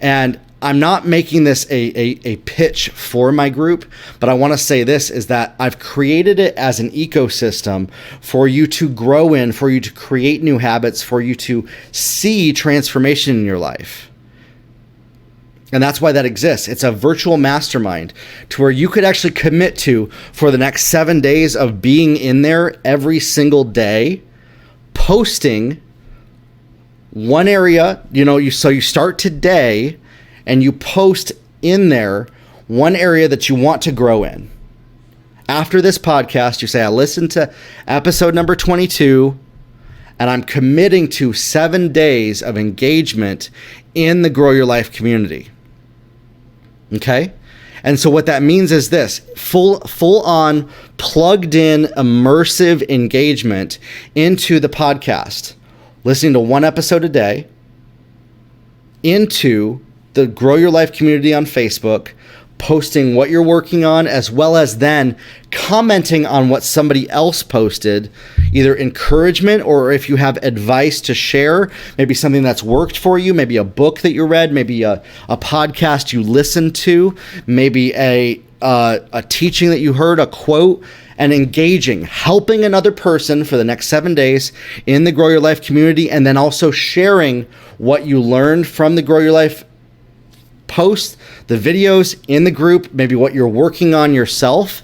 And I'm not making this a pitch for my group, but I want to say this is that I've created it as an ecosystem for you to grow in, for you to create new habits, for you to see transformation in your life. And that's why that exists. It's a virtual mastermind to where you could actually commit to, for the next 7 days of being in there every single day, posting one area, so you start today and you post in there one area that you want to grow in. After this podcast, you say, I listened to episode number 22, and I'm committing to 7 days of engagement in the Grow Your Life community. Okay? And so what that means is this: full on, plugged in, immersive engagement into the podcast, listening to one episode a day, into the Grow Your Life community on Facebook, posting what you're working on, as well as then commenting on what somebody else posted, either encouragement or if you have advice to share, maybe something that's worked for you, maybe a book that you read, maybe a podcast you listened to, maybe a teaching that you heard, a quote, and engaging, helping another person for the next 7 days in the Grow Your Life community, and then also sharing what you learned from the Grow Your Life post, the videos in the group, maybe what you're working on yourself,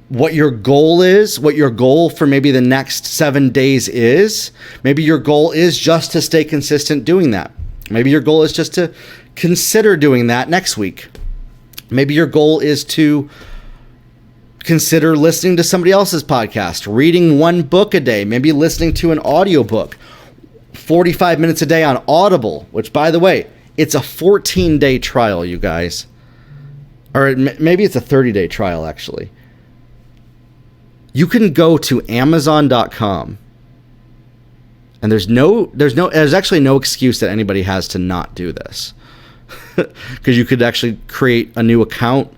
what your goal is, what your goal for maybe the next 7 days is. Maybe your goal is just to stay consistent doing that. Maybe your goal is just to consider doing that next week. Maybe your goal is to consider listening to somebody else's podcast, reading one book a day, maybe listening to an audiobook, 45 minutes a day on Audible, which, by the way, it's a 14-day trial, you guys. Or maybe it's a 30-day trial, actually. You can go to Amazon.com, and there's actually no excuse that anybody has to not do this. Because you could actually create a new account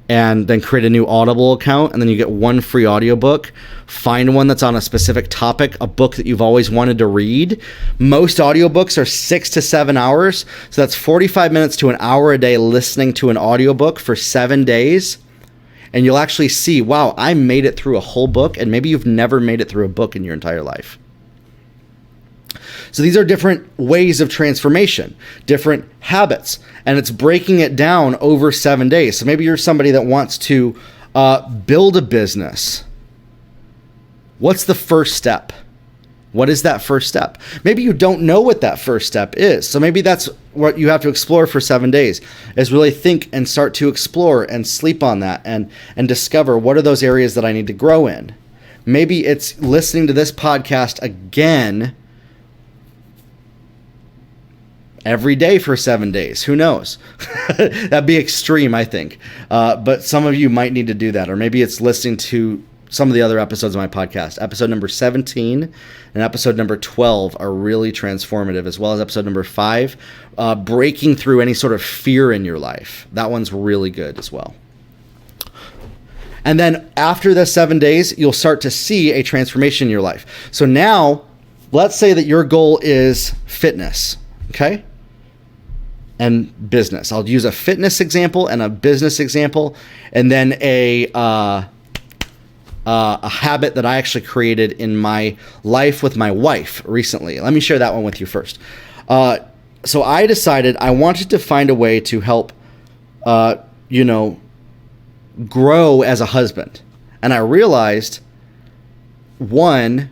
and then create a new Audible account, and then you get one free audiobook. Find one that's on a specific topic, a book that you've always wanted to read. Most audiobooks are 6 to 7 hours, so that's 45 minutes to an hour a day listening to an audiobook for 7 days. And you'll actually see, wow, I made it through a whole book, and maybe you've never made it through a book in your entire life. So these are different ways of transformation, different habits, and it's breaking it down over 7 days. So maybe you're somebody that wants to build a business. What's the first step? What is that first step? Maybe you don't know what that first step is. So maybe that's what you have to explore for 7 days, is really think and start to explore and sleep on that and discover, what are those areas that I need to grow in? Maybe it's listening to this podcast again every day for 7 days. Who knows? That'd be extreme, I think. But some of you might need to do that. Or maybe it's listening to some of the other episodes of my podcast. Episode number 17 and episode number 12 are really transformative, as well as episode number 5, breaking through any sort of fear in your life. That one's really good as well. And then after the 7 days, you'll start to see a transformation in your life. So now, let's say that your goal is fitness, okay? And business. I'll use a fitness example and a business example, and then a habit that I actually created in my life with my wife recently. Let me share that one with you first. So I decided I wanted to find a way to help, grow as a husband. And I realized, one,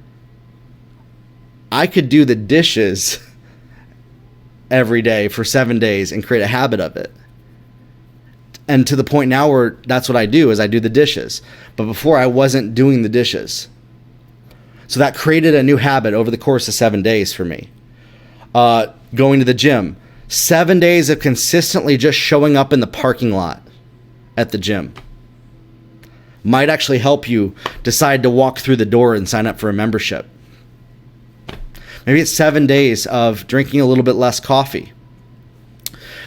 I could do the dishes every day for 7 days and create a habit of it. And to the point now where that's what I do, is I do the dishes. But before, I wasn't doing the dishes. So that created a new habit over the course of 7 days for me. Going to the gym. 7 days of consistently just showing up in the parking lot at the gym might actually help you decide to walk through the door and sign up for a membership. Maybe it's 7 days of drinking a little bit less coffee.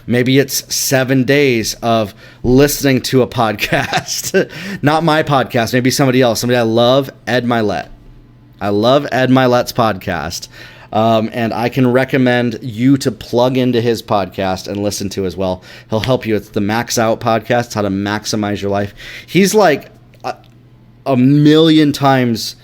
Maybe it's 7 days of listening to a podcast. Not my podcast, maybe somebody else. Somebody I love, Ed Milet. I love Ed Milet's podcast. And I can recommend you to plug into his podcast and listen to as well. He'll help you. It's the Max Out podcast, how to maximize your life. He's like a million times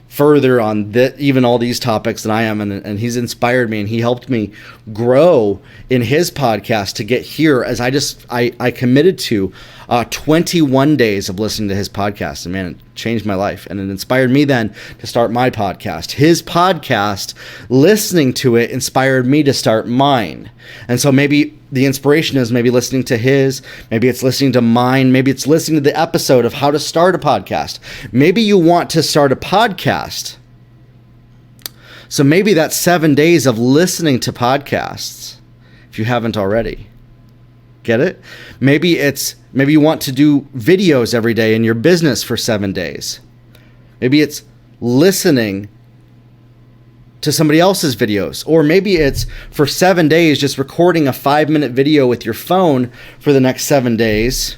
further on even all these topics than I am, and he's inspired me, and he helped me grow in his podcast to get here, as I committed to 21 days of listening to his podcast. And man, it changed my life. And it inspired me then to start my podcast. His podcast, listening to it, inspired me to start mine. And so maybe the inspiration is maybe listening to his, maybe it's listening to mine, maybe it's listening to the episode of how to start a podcast. Maybe you want to start a podcast. So maybe that's 7 days of listening to podcasts if you haven't already. Get it? Maybe you want to do videos every day in your business for 7 days. Maybe it's listening to somebody else's videos, or maybe it's for 7 days just recording a 5-minute video with your phone for the next 7 days.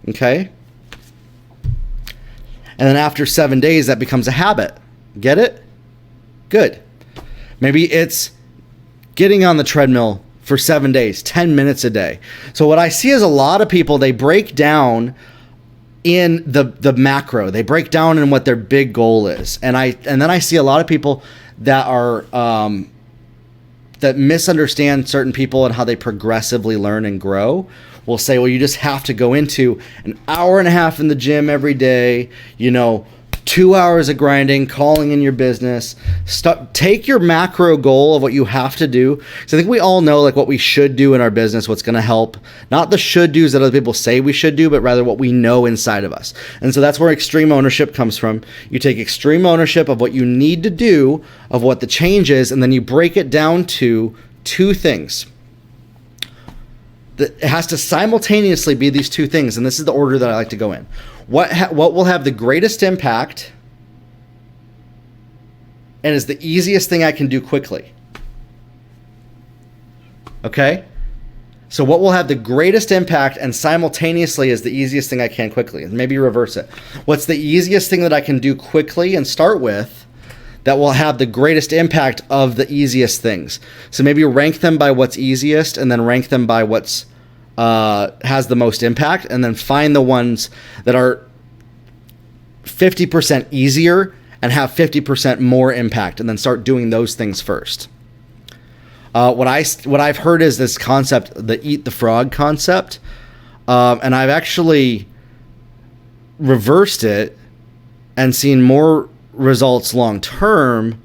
Okay? And then after 7 days, that becomes a habit. Get it? Good. Maybe it's getting on the treadmill for 7 days, 10 minutes a day. So what I see is a lot of people, they break down in the macro. They break down in what their big goal is. And then I see a lot of people that are that misunderstand certain people and how they progressively learn and grow. Will say, well, you just have to go into an hour and a half in the gym every day, 2 hours of grinding, calling in your business. Take your macro goal of what you have to do. So I think we all know like what we should do in our business, what's going to help. Not the should do's that other people say we should do, but rather what we know inside of us. And so that's where extreme ownership comes from. You take extreme ownership of what you need to do, of what the change is, and then you break it down to 2 things. It has to simultaneously be these 2 things, and this is the order that I like to go in. What will have the greatest impact and is the easiest thing I can do quickly? Okay? So what will have the greatest impact and simultaneously is the easiest thing I can quickly? And maybe reverse it. What's the easiest thing that I can do quickly and start with that will have the greatest impact of the easiest things? So maybe rank them by what's easiest and then rank them by what's has the most impact, and then find the ones that are 50% easier and have 50% more impact, and then start doing those things first. What I've heard is this concept, the eat the frog concept, and I've actually reversed it and seen more results long term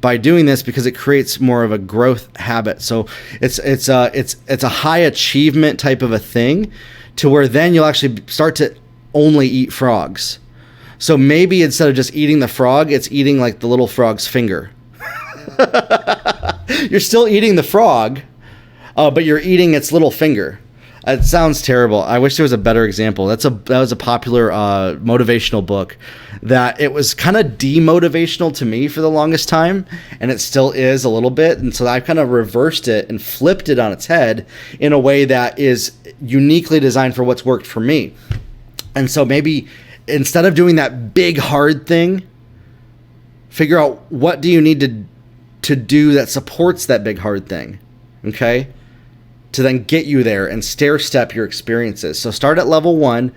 by doing this, because it creates more of a growth habit. So it's a high achievement type of a thing, to where then you'll actually start to only eat frogs. So maybe instead of just eating the frog, it's eating like the little frog's finger. You're still eating the frog, but you're eating its little finger. It sounds terrible. I wish there was a better example. That was a popular motivational book that it was kind of demotivational to me for the longest time, and it still is a little bit. And so I kind of reversed it and flipped it on its head in a way that is uniquely designed for what's worked for me. And so maybe instead of doing that big hard thing, figure out what do you need to do that supports that big hard thing. Okay? To then get you there and stair step your experiences. So start at level 1.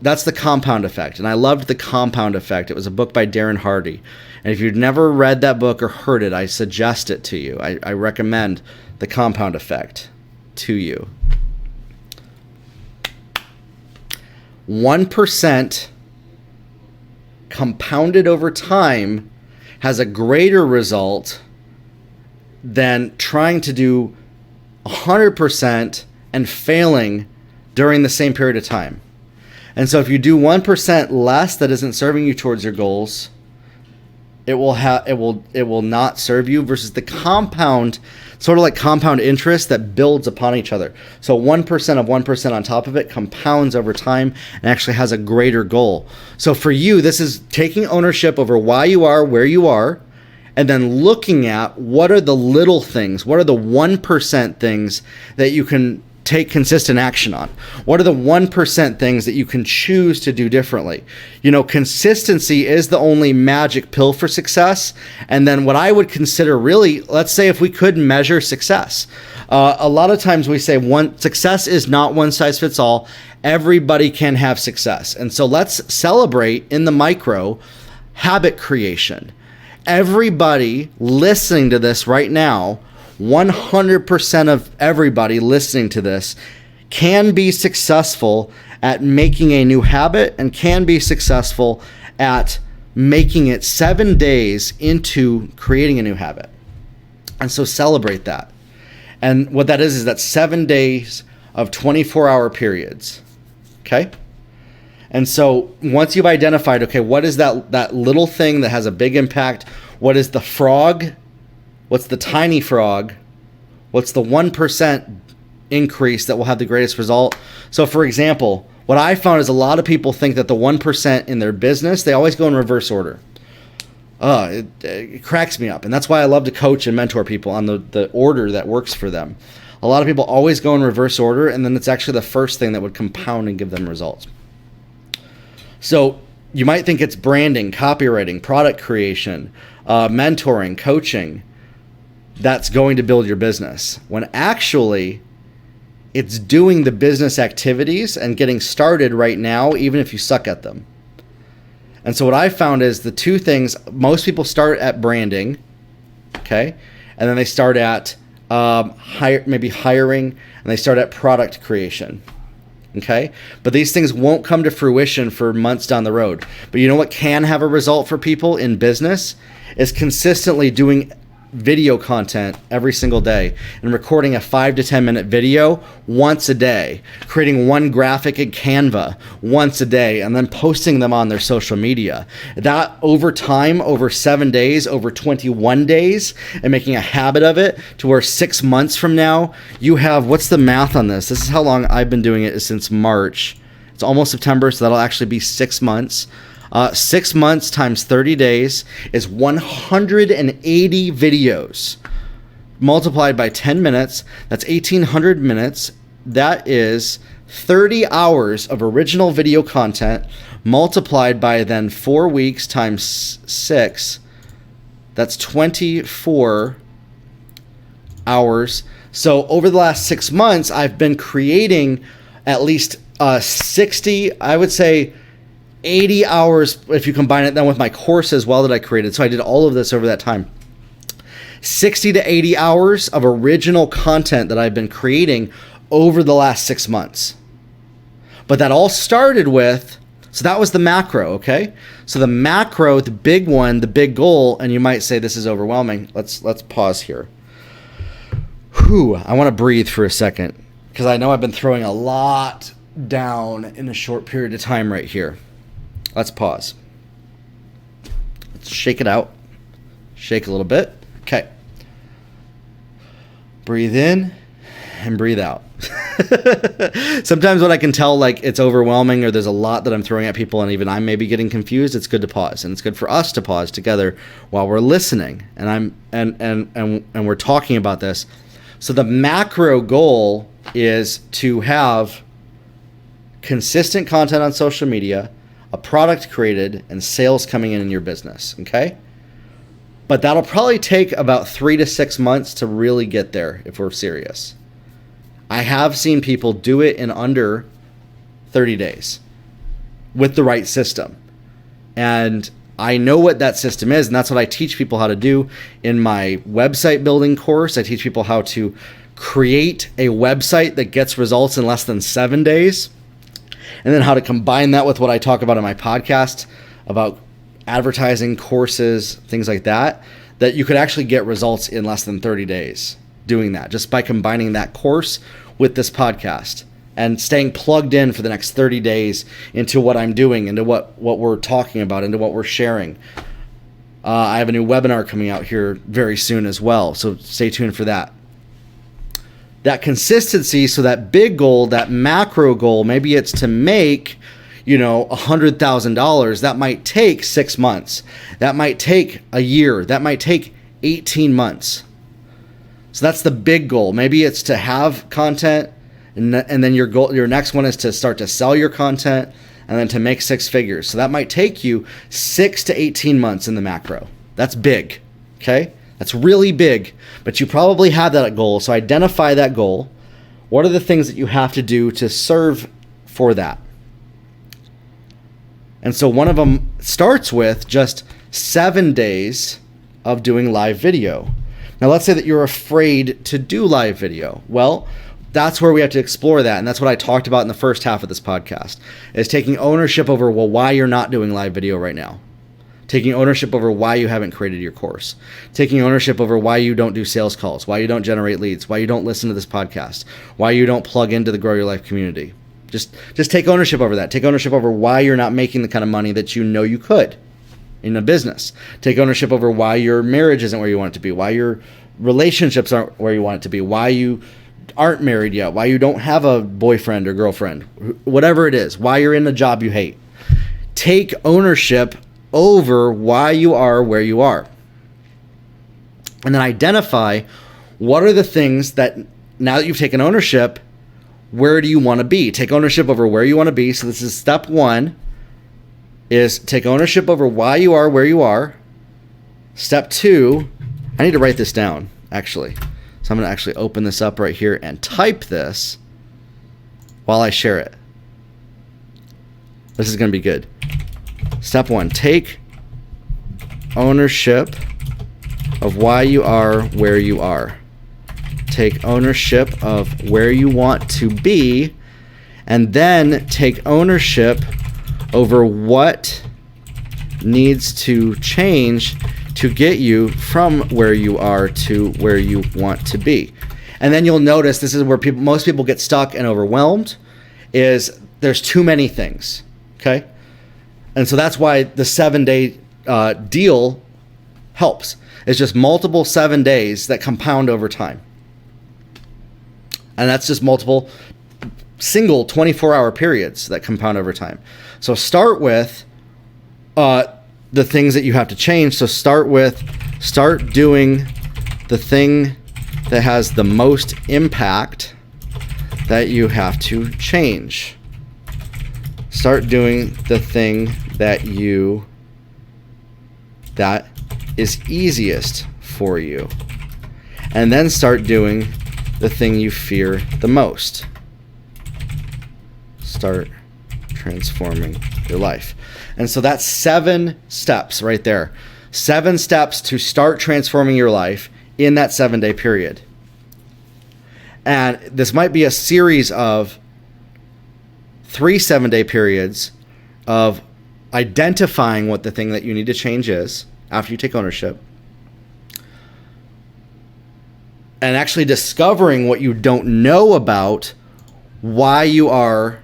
That's the compound effect. And I loved the compound effect. It was a book by Darren Hardy. And if you've never read that book or heard it, I suggest it to you. I recommend the compound effect to you. 1% compounded over time has a greater result than trying to do 100% and failing during the same period of time. And so if you do 1% less that isn't serving you towards your goals, it will not serve you, versus the compound, sort of like compound interest that builds upon each other. So 1% of 1% on top of it compounds over time and actually has a greater goal. So for you, this is taking ownership over why you are where you are, and then looking at what are the little things, what are the 1% things that you can take consistent action on? What are the 1% things that you can choose to do differently? Consistency is the only magic pill for success. And then what I would consider really, let's say if we could measure success, a lot of times we say success is not one size fits all. Everybody can have success. And so let's celebrate in the micro habit creation. Everybody listening to this right now, 100% of everybody listening to this, can be successful at making a new habit and can be successful at making it 7 days into creating a new habit. And so celebrate that. And what that is that 7 days of 24-hour periods. Okay? And so once you've identified, okay, what is that little thing that has a big impact? What is the frog? What's the tiny frog? What's the 1% increase that will have the greatest result? So for example, what I found is a lot of people think that the 1% in their business, they always go in reverse order. It cracks me up. And that's why I love to coach and mentor people on the order that works for them. A lot of people always go in reverse order, and then it's actually the first thing that would compound and give them results. So you might think it's branding, copywriting, product creation, mentoring, coaching that's going to build your business, when actually it's doing the business activities and getting started right now, even if you suck at them. And so what I found is the two things, most people start at branding, okay? And then they start at maybe hiring, and they start at product creation, okay? But these things won't come to fruition for months down the road. But you know what can have a result for people in business is consistently doing video content every single day and recording a 5 to 10 minute video once a day, creating one graphic in Canva once a day, and then posting them on their social media. That over time, over 7 days, over 21 days, and making a habit of it to where 6 months from now, you have, what's the math on this? This is how long I've been doing it, since March. It's almost September, so that'll actually be 6 months. 6 months times 30 days is 180 videos multiplied by 10 minutes. That's 1,800 minutes. That is 30 hours of original video content multiplied by then 4 weeks times 6. That's 24 hours. So over the last 6 months, I've been creating at least 60, I would say 80 hours if you combine it then with my course as well that I created. So I did all of this over that time. 60 to 80 hours of original content that I've been creating over the last 6 months. But that all started with, so that was the macro, okay? So the macro, the big one, the big goal, and you might say this is overwhelming. Let's pause here. I want to breathe for a second because I know I've been throwing a lot down in a short period of time right here. Let's pause. Let's shake it out. Shake a little bit. Okay. Breathe in and breathe out. Sometimes when I can tell like it's overwhelming or there's a lot that I'm throwing at people and even I may be getting confused, it's good to pause. And it's good for us to pause together while we're listening. And we're talking about this. So the macro goal is to have consistent content on social media, a product created, and sales coming in your business, okay? But that'll probably take about 3 to 6 months to really get there if we're serious. I have seen people do it in under 30 days with the right system. And I know what that system is, and that's what I teach people how to do in my website building course. I teach people how to create a website that gets results in less than 7 days. And then how to combine that with what I talk about in my podcast about advertising, courses, things like that, that you could actually get results in less than 30 days doing that, just by combining that course with this podcast and staying plugged in for the next 30 days into what I'm doing, into what we're talking about, into what we're sharing. I have a new webinar coming out here very soon as well, so stay tuned for that. That consistency, so that big goal, that macro goal, maybe it's to make, $100,000. That might take 6 months. That might take a year. That might take 18 months. So that's the big goal. Maybe it's to have content, and then your next one is to start to sell your content, and then to make 6 figures. So that might take you 6 to 18 months in the macro. That's big, okay? That's really big, but you probably have that goal. So identify that goal. What are the things that you have to do to serve for that? And so one of them starts with just 7 days of doing live video. Now let's say that you're afraid to do live video. Well, that's where we have to explore that. And that's what I talked about in the first half of this podcast, is taking ownership over, well, why you're not doing live video right now. Taking ownership over why you haven't created your course. Taking ownership over why you don't do sales calls, why you don't generate leads, why you don't listen to this podcast, why you don't plug into the Grow Your Life community. Just take ownership over that. Take ownership over why you're not making the kind of money that you know you could in a business. Take ownership over why your marriage isn't where you want it to be, why your relationships aren't where you want it to be, why you aren't married yet, why you don't have a boyfriend or girlfriend, whatever it is, why you're in a job you hate. Take ownership over why you are where you are. And then identify what are the things that, now that you've taken ownership, where do you want to be? Take ownership over where you want to be. So this is step 1, is take ownership over why you are where you are. Step 2, I need to write this down, actually. So I'm going to actually open this up right here and type this while I share it. This is going to be good. Step 1, take ownership of why you are where you are. Take ownership of where you want to be, and then take ownership over what needs to change to get you from where you are to where you want to be. And then you'll notice, this is where most people get stuck and overwhelmed, is there's too many things, okay? And so that's why the 7-day deal helps. It's just multiple 7 days that compound over time. And that's just multiple single 24-hour periods that compound over time. So start with the things that you have to change. So start doing the thing that has the most impact that you have to change. Start doing the thing that is easiest for you. And then start doing the thing you fear the most. Start transforming your life. And so that's 7 steps right there. 7 steps to start transforming your life in that 7-day period. And this might be a series of 3 7-day periods of identifying what the thing that you need to change is after you take ownership, and actually discovering what you don't know about why you are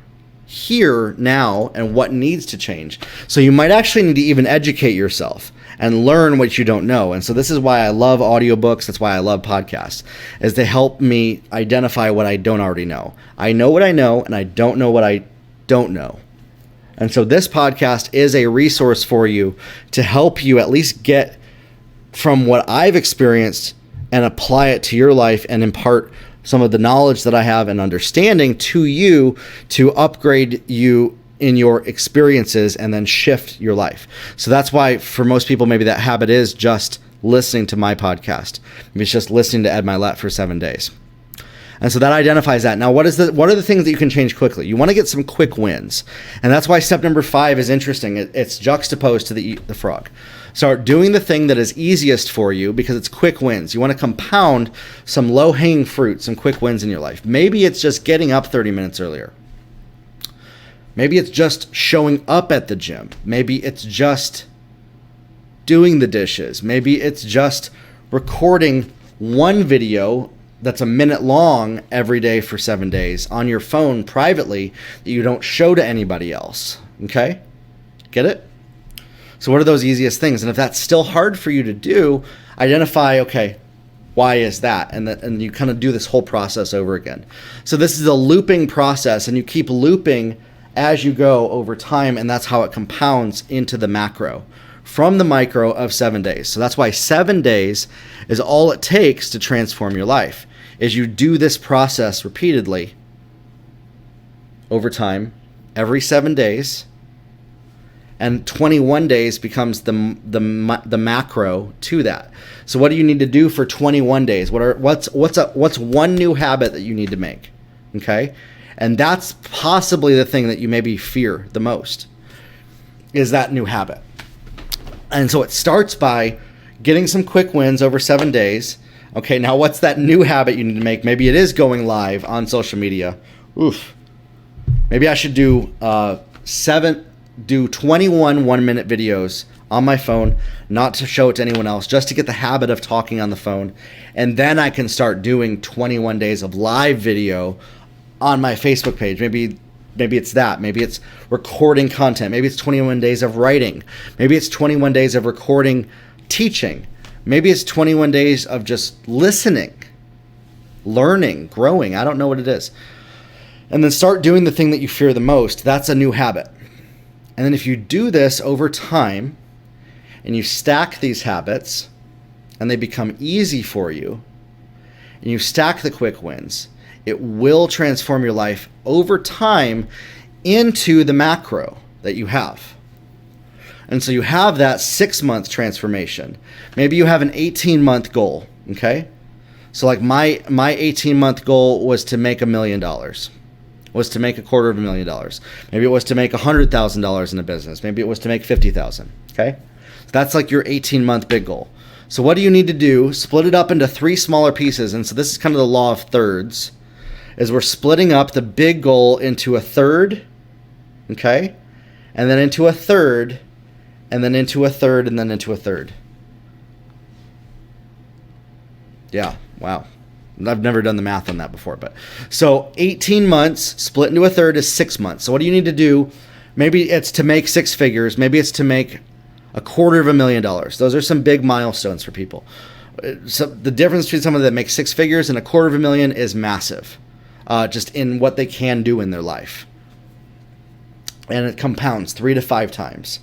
here now and what needs to change. So you might actually need to even educate yourself and learn what you don't know. And so this is why I love audiobooks. That's why I love podcasts, is they help me identify what I don't already know. I know what I know, and I don't know what I don't know. And so this podcast is a resource for you to help you at least get from what I've experienced and apply it to your life and impart some of the knowledge that I have and understanding to you to upgrade you in your experiences and then shift your life. So that's why for most people, maybe that habit is just listening to my podcast. Maybe it's just listening to Ed Milet for 7 days. And so that identifies that. Now, what are the things that you can change quickly? You want to get some quick wins. And that's why step number 5 is interesting. It's juxtaposed to the frog. Start doing the thing that is easiest for you because it's quick wins. You want to compound some low-hanging fruit, some quick wins in your life. Maybe it's just getting up 30 minutes earlier. Maybe it's just showing up at the gym. Maybe it's just doing the dishes. Maybe it's just recording one video that's a minute long every day for 7 days on your phone privately that you don't show to anybody else. Okay? Get it? So what are those easiest things? And if that's still hard for you to do, identify, okay, why is that? And you kind of do this whole process over again. So this is a looping process, and you keep looping as you go over time, and that's how it compounds into the macro from the micro of 7 days. So that's why 7 days is all it takes to transform your life, is you do this process repeatedly over time, every 7 days, and 21 days becomes the macro to that. So what do you need to do for 21 days? What's one new habit that you need to make? Okay? And that's possibly the thing that you maybe fear the most, is that new habit. And so it starts by getting some quick wins over 7 days, Okay, now what's that new habit you need to make? Maybe it is going live on social media. Oof. Maybe I should do 21 one-minute videos on my phone, not to show it to anyone else, just to get the habit of talking on the phone. And then I can start doing 21 days of live video on my Facebook page. Maybe it's that. Maybe it's recording content. Maybe it's 21 days of writing. Maybe it's 21 days of recording teaching. Maybe it's 21 days of just listening, learning, growing. I don't know what it is. And then start doing the thing that you fear the most. That's a new habit. And then if you do this over time and you stack these habits and they become easy for you and you stack the quick wins, it will transform your life over time into the macro that you have. And so you have that 6-month transformation. Maybe you have an 18-month goal, okay? So like my 18-month goal was to make $1 million, was to make $250,000. Maybe it was to make $100,000 in a business. Maybe it was to make $50,000, okay? So that's like your 18-month big goal. So what do you need to do? Split it up into 3 smaller pieces. And so this is kind of the law of thirds, is we're splitting up the big goal into a third, okay? And then into a third, and then into a third, and then into a third. Yeah, wow. I've never done the math on that before, but so 18 months split into a third is 6 months. So what do you need to do? Maybe it's to make 6 figures. Maybe it's to make $250,000. Those are some big milestones for people. So the difference between someone that makes 6 figures and $250,000 is massive, just in what they can do in their life. And it compounds 3 to 5 times.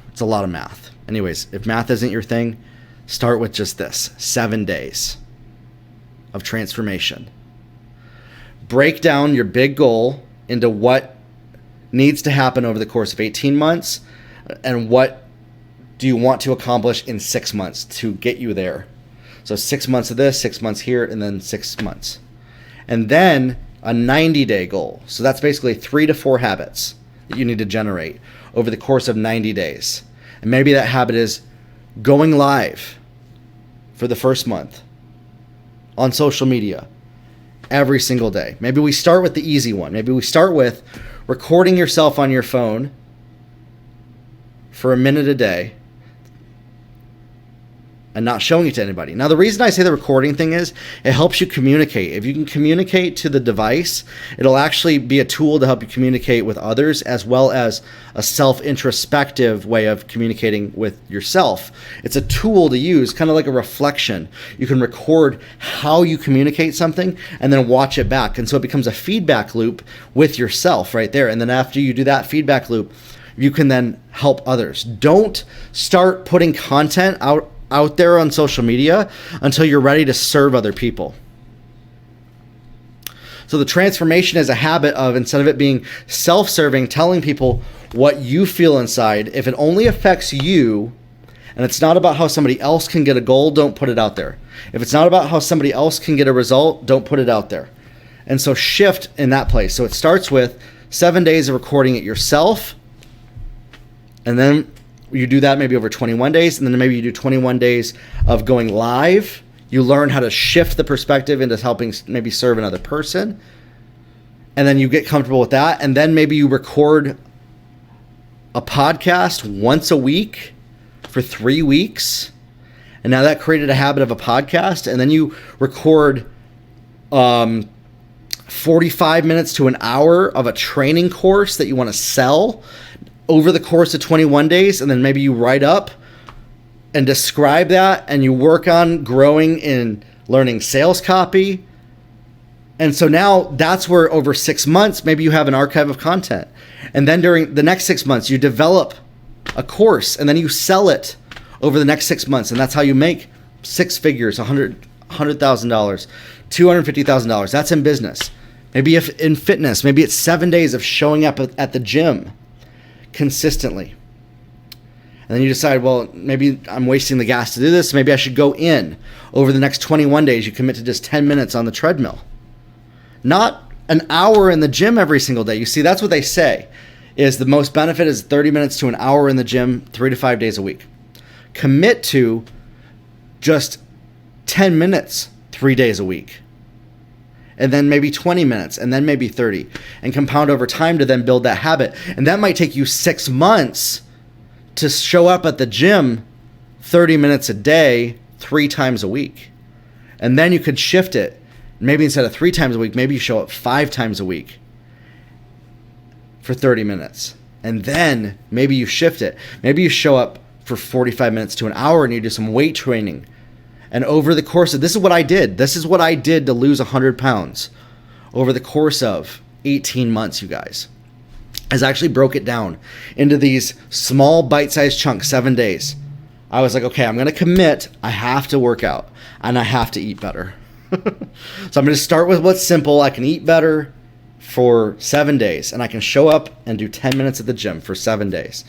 It's a lot of math. Anyways, if math isn't your thing, start with just this: 7 days of transformation. Break down your big goal into what needs to happen over the course of 18 months and what do you want to accomplish in 6 months to get you there. So 6 months of this, 6 months here, and then 6 months. And then a 90-day goal. So that's basically 3 to 4 habits that you need to generate over the course of 90 days. And maybe that habit is going live for the first month on social media every single day. Maybe we start with the easy one. Maybe we start with recording yourself on your phone for a minute a day and not showing it to anybody. Now, the reason I say the recording thing is it helps you communicate. If you can communicate to the device, it'll actually be a tool to help you communicate with others, as well as a self-introspective way of communicating with yourself. It's a tool to use, kind of like a reflection. You can record how you communicate something and then watch it back. And so it becomes a feedback loop with yourself right there. And then after you do that feedback loop, you can then help others. Don't start putting content out there on social media until you're ready to serve other people. So the transformation is a habit of, instead of it being self-serving, telling people what you feel inside. If it only affects you and it's not about how somebody else can get a goal, don't put it out there. If it's not about how somebody else can get a result, don't put it out there. And so shift in that place. So it starts with 7 days of recording it yourself, and then you do that maybe over 21 days, and then maybe you do 21 days of going live. You learn how to shift the perspective into helping maybe serve another person. And then you get comfortable with that. And then maybe you record a podcast once a week for 3 weeks. And now that created a habit of a podcast. And then you record 45 minutes to an hour of a training course that you want to sell over the course of 21 days, and then maybe you write up and describe that, and you work on growing in learning sales copy. And so now that's where over 6 months, maybe you have an archive of content. And then during the next 6 months, you develop a course, and then you sell it over the next 6 months. And that's how you make 6 figures, $100,000, $250,000. That's in business. Maybe if in fitness, maybe it's 7 days of showing up at the gym consistently. And then you decide, well, maybe I'm wasting the gas to do this. Maybe I should go in. Over the next 21 days, you commit to just 10 minutes on the treadmill. Not an hour in the gym every single day. You see, that's what they say, is the most benefit is 30 minutes to an hour in the gym, 3 to 5 days a week. Commit to just 10 minutes 3 days a week. And then maybe 20 minutes, and then maybe 30, and compound over time to then build that habit. And that might take you 6 months to show up at the gym 30 minutes a day, 3 times a week. And then you could shift it. Maybe instead of 3 times a week, maybe you show up 5 times a week for 30 minutes. And then maybe you shift it. Maybe you show up for 45 minutes to an hour and you do some weight training. And over the course of, this is what I did. This is what I did to lose 100 pounds over the course of 18 months, you guys. I actually broke it down into these small bite-sized chunks, 7 days. I was like, okay, I'm going to commit. I have to work out and I have to eat better. So I'm going to start with what's simple. I can eat better for 7 days and I can show up and do 10 minutes at the gym for 7 days.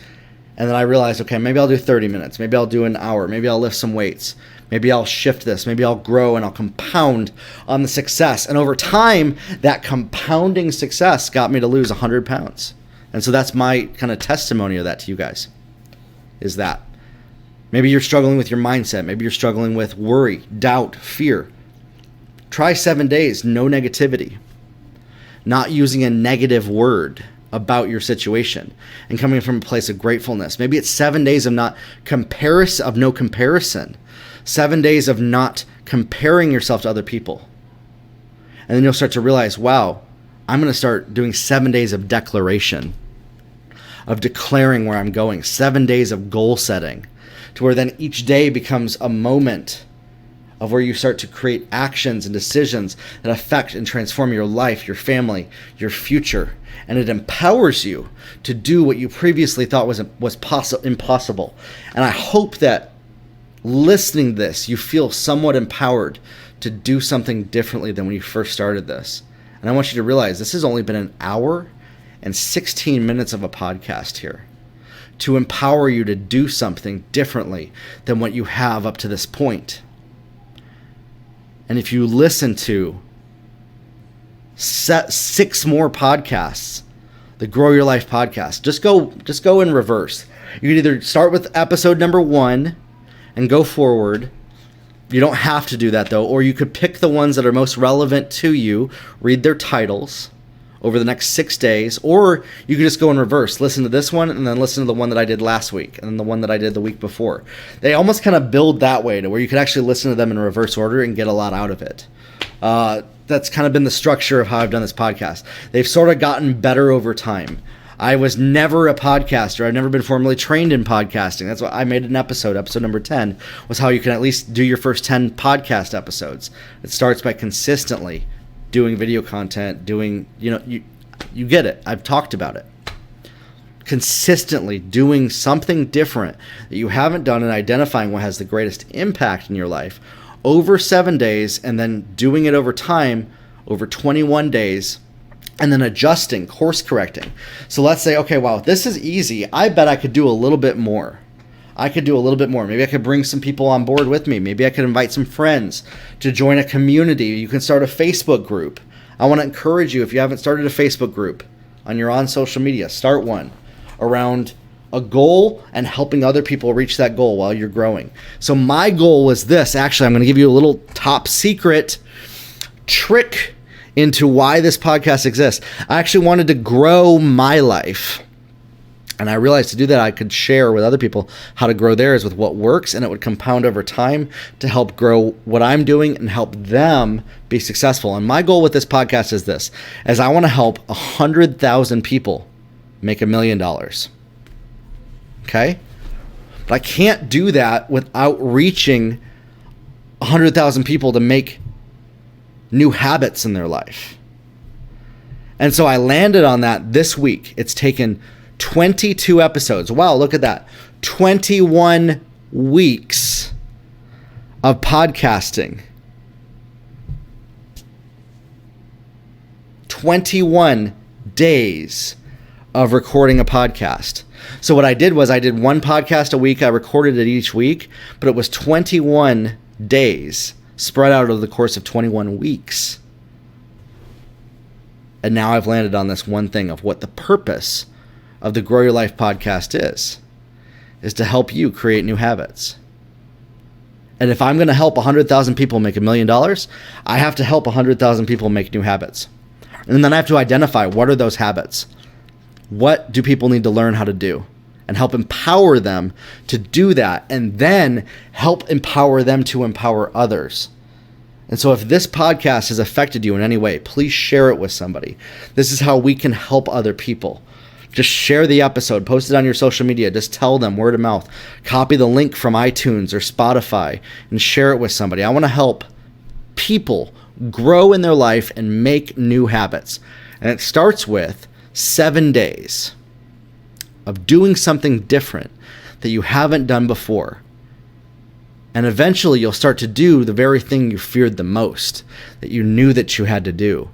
And then I realized, okay, maybe I'll do 30 minutes. Maybe I'll do an hour. Maybe I'll lift some weights. Maybe I'll shift this. Maybe I'll grow and I'll compound on the success. And over time, that compounding success got me to lose 100 pounds. And so that's my kind of testimony of that to you guys, is that maybe you're struggling with your mindset. Maybe you're struggling with worry, doubt, fear. Try 7 days, no negativity. Not using a negative word about your situation and coming from a place of gratefulness. Maybe it's 7 days of no comparison. 7 days of not comparing yourself to other people. And then you'll start to realize, wow, I'm going to start doing 7 days of declaration, of declaring where I'm going. 7 days of goal setting, to where then each day becomes a moment of where you start to create actions and decisions that affect and transform your life, your family, your future. And it empowers you to do what you previously thought was impossible. And I hope that listening to this, you feel somewhat empowered to do something differently than when you first started this. And I want you to realize this has only been an hour and 16 minutes of a podcast here to empower you to do something differently than what you have up to this point. And if you listen to 6 more podcasts, the Grow Your Life podcast, just go in reverse. You can either start with episode number 1 and go forward. You don't have to do that though, or you could pick the ones that are most relevant to you, read their titles over the next 6 days, or you could just go in reverse. Listen to this one and then listen to the one that I did last week and then the one that I did the week before. They almost kind of build that way to where you could actually listen to them in reverse order and get a lot out of it. That's kind of been the structure of how I've done this podcast. They've sort of gotten better over time. I was never a podcaster. I've never been formally trained in podcasting. That's why I made an episode number 10, was how you can at least do your first 10 podcast episodes. It starts by consistently doing video content, you get it. I've talked about it. Consistently doing something different that you haven't done and identifying what has the greatest impact in your life over 7 days, and then doing it over time, over 21 days, and then adjusting, course correcting. So let's say, okay, wow, this is easy. I bet I could do a little bit more. Maybe I could bring some people on board with me. Maybe I could invite some friends to join a community. You can start a Facebook group. I want to encourage you, if you haven't started a Facebook group and you're on social media, start one around a goal and helping other people reach that goal while you're growing. So my goal was this. Actually, I'm going to give you a little top secret trick into why this podcast exists. I actually wanted to grow my life. And I realized to do that, I could share with other people how to grow theirs with what works, and it would compound over time to help grow what I'm doing and help them be successful. And my goal with this podcast is this, as I want to help 100,000 people make $1 million. Okay? But I can't do that without reaching 100,000 people to make new habits in their life. And so I landed on that this week. It's taken 22 episodes. Wow, look at that. 21 weeks of podcasting. 21 days of recording a podcast. So what I did was I did one podcast a week. I recorded it each week, but it was 21 days spread out over the course of 21 weeks. And now I've landed on this one thing of what the purpose of the Grow Your Life podcast is to help you create new habits. And if I'm going to help 100,000 people make $1 million, I have to help 100,000 people make new habits. And then I have to identify, what are those habits? What do people need to learn how to do? And help empower them to do that, and then help empower them to empower others. And so if this podcast has affected you in any way, please share it with somebody. This is how we can help other people. Just share the episode, post it on your social media, just tell them word of mouth. Copy the link from iTunes or Spotify and share it with somebody. I want to help people grow in their life and make new habits. And it starts with 7 days of doing something different that you haven't done before. And eventually you'll start to do the very thing you feared the most, that you knew that you had to do.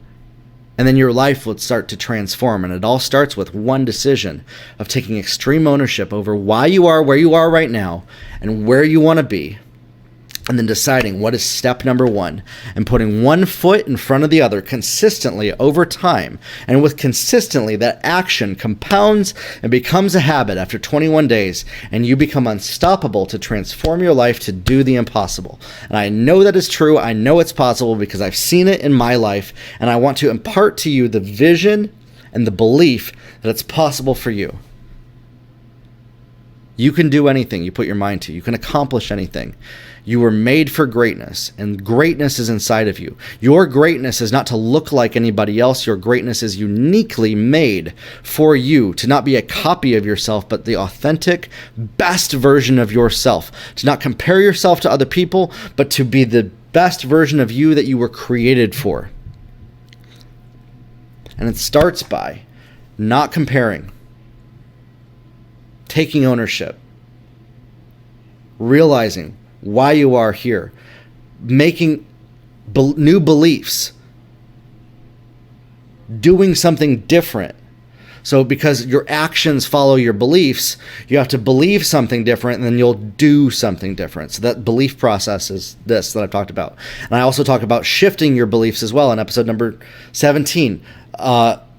And then your life will start to transform. And it all starts with one decision of taking extreme ownership over why you are where you are right now and where you want to be. And then deciding what is step number one and putting one foot in front of the other consistently over time. And with consistently, that action compounds and becomes a habit after 21 days, and you become unstoppable to transform your life to do the impossible. And I know that is true. I know it's possible because I've seen it in my life, and I want to impart to you the vision and the belief that it's possible for you. You can do anything you put your mind to. You can accomplish anything. You were made for greatness, and greatness is inside of you. Your greatness is not to look like anybody else. Your greatness is uniquely made for you, to not be a copy of yourself, but the authentic, best version of yourself. To not compare yourself to other people, but to be the best version of you that you were created for. And it starts by not comparing, taking ownership, realizing why you are here, making new beliefs, doing something different. So because your actions follow your beliefs, you have to believe something different, and then you'll do something different. So that belief process is this that I've talked about. And I also talk about shifting your beliefs as well in episode number 17.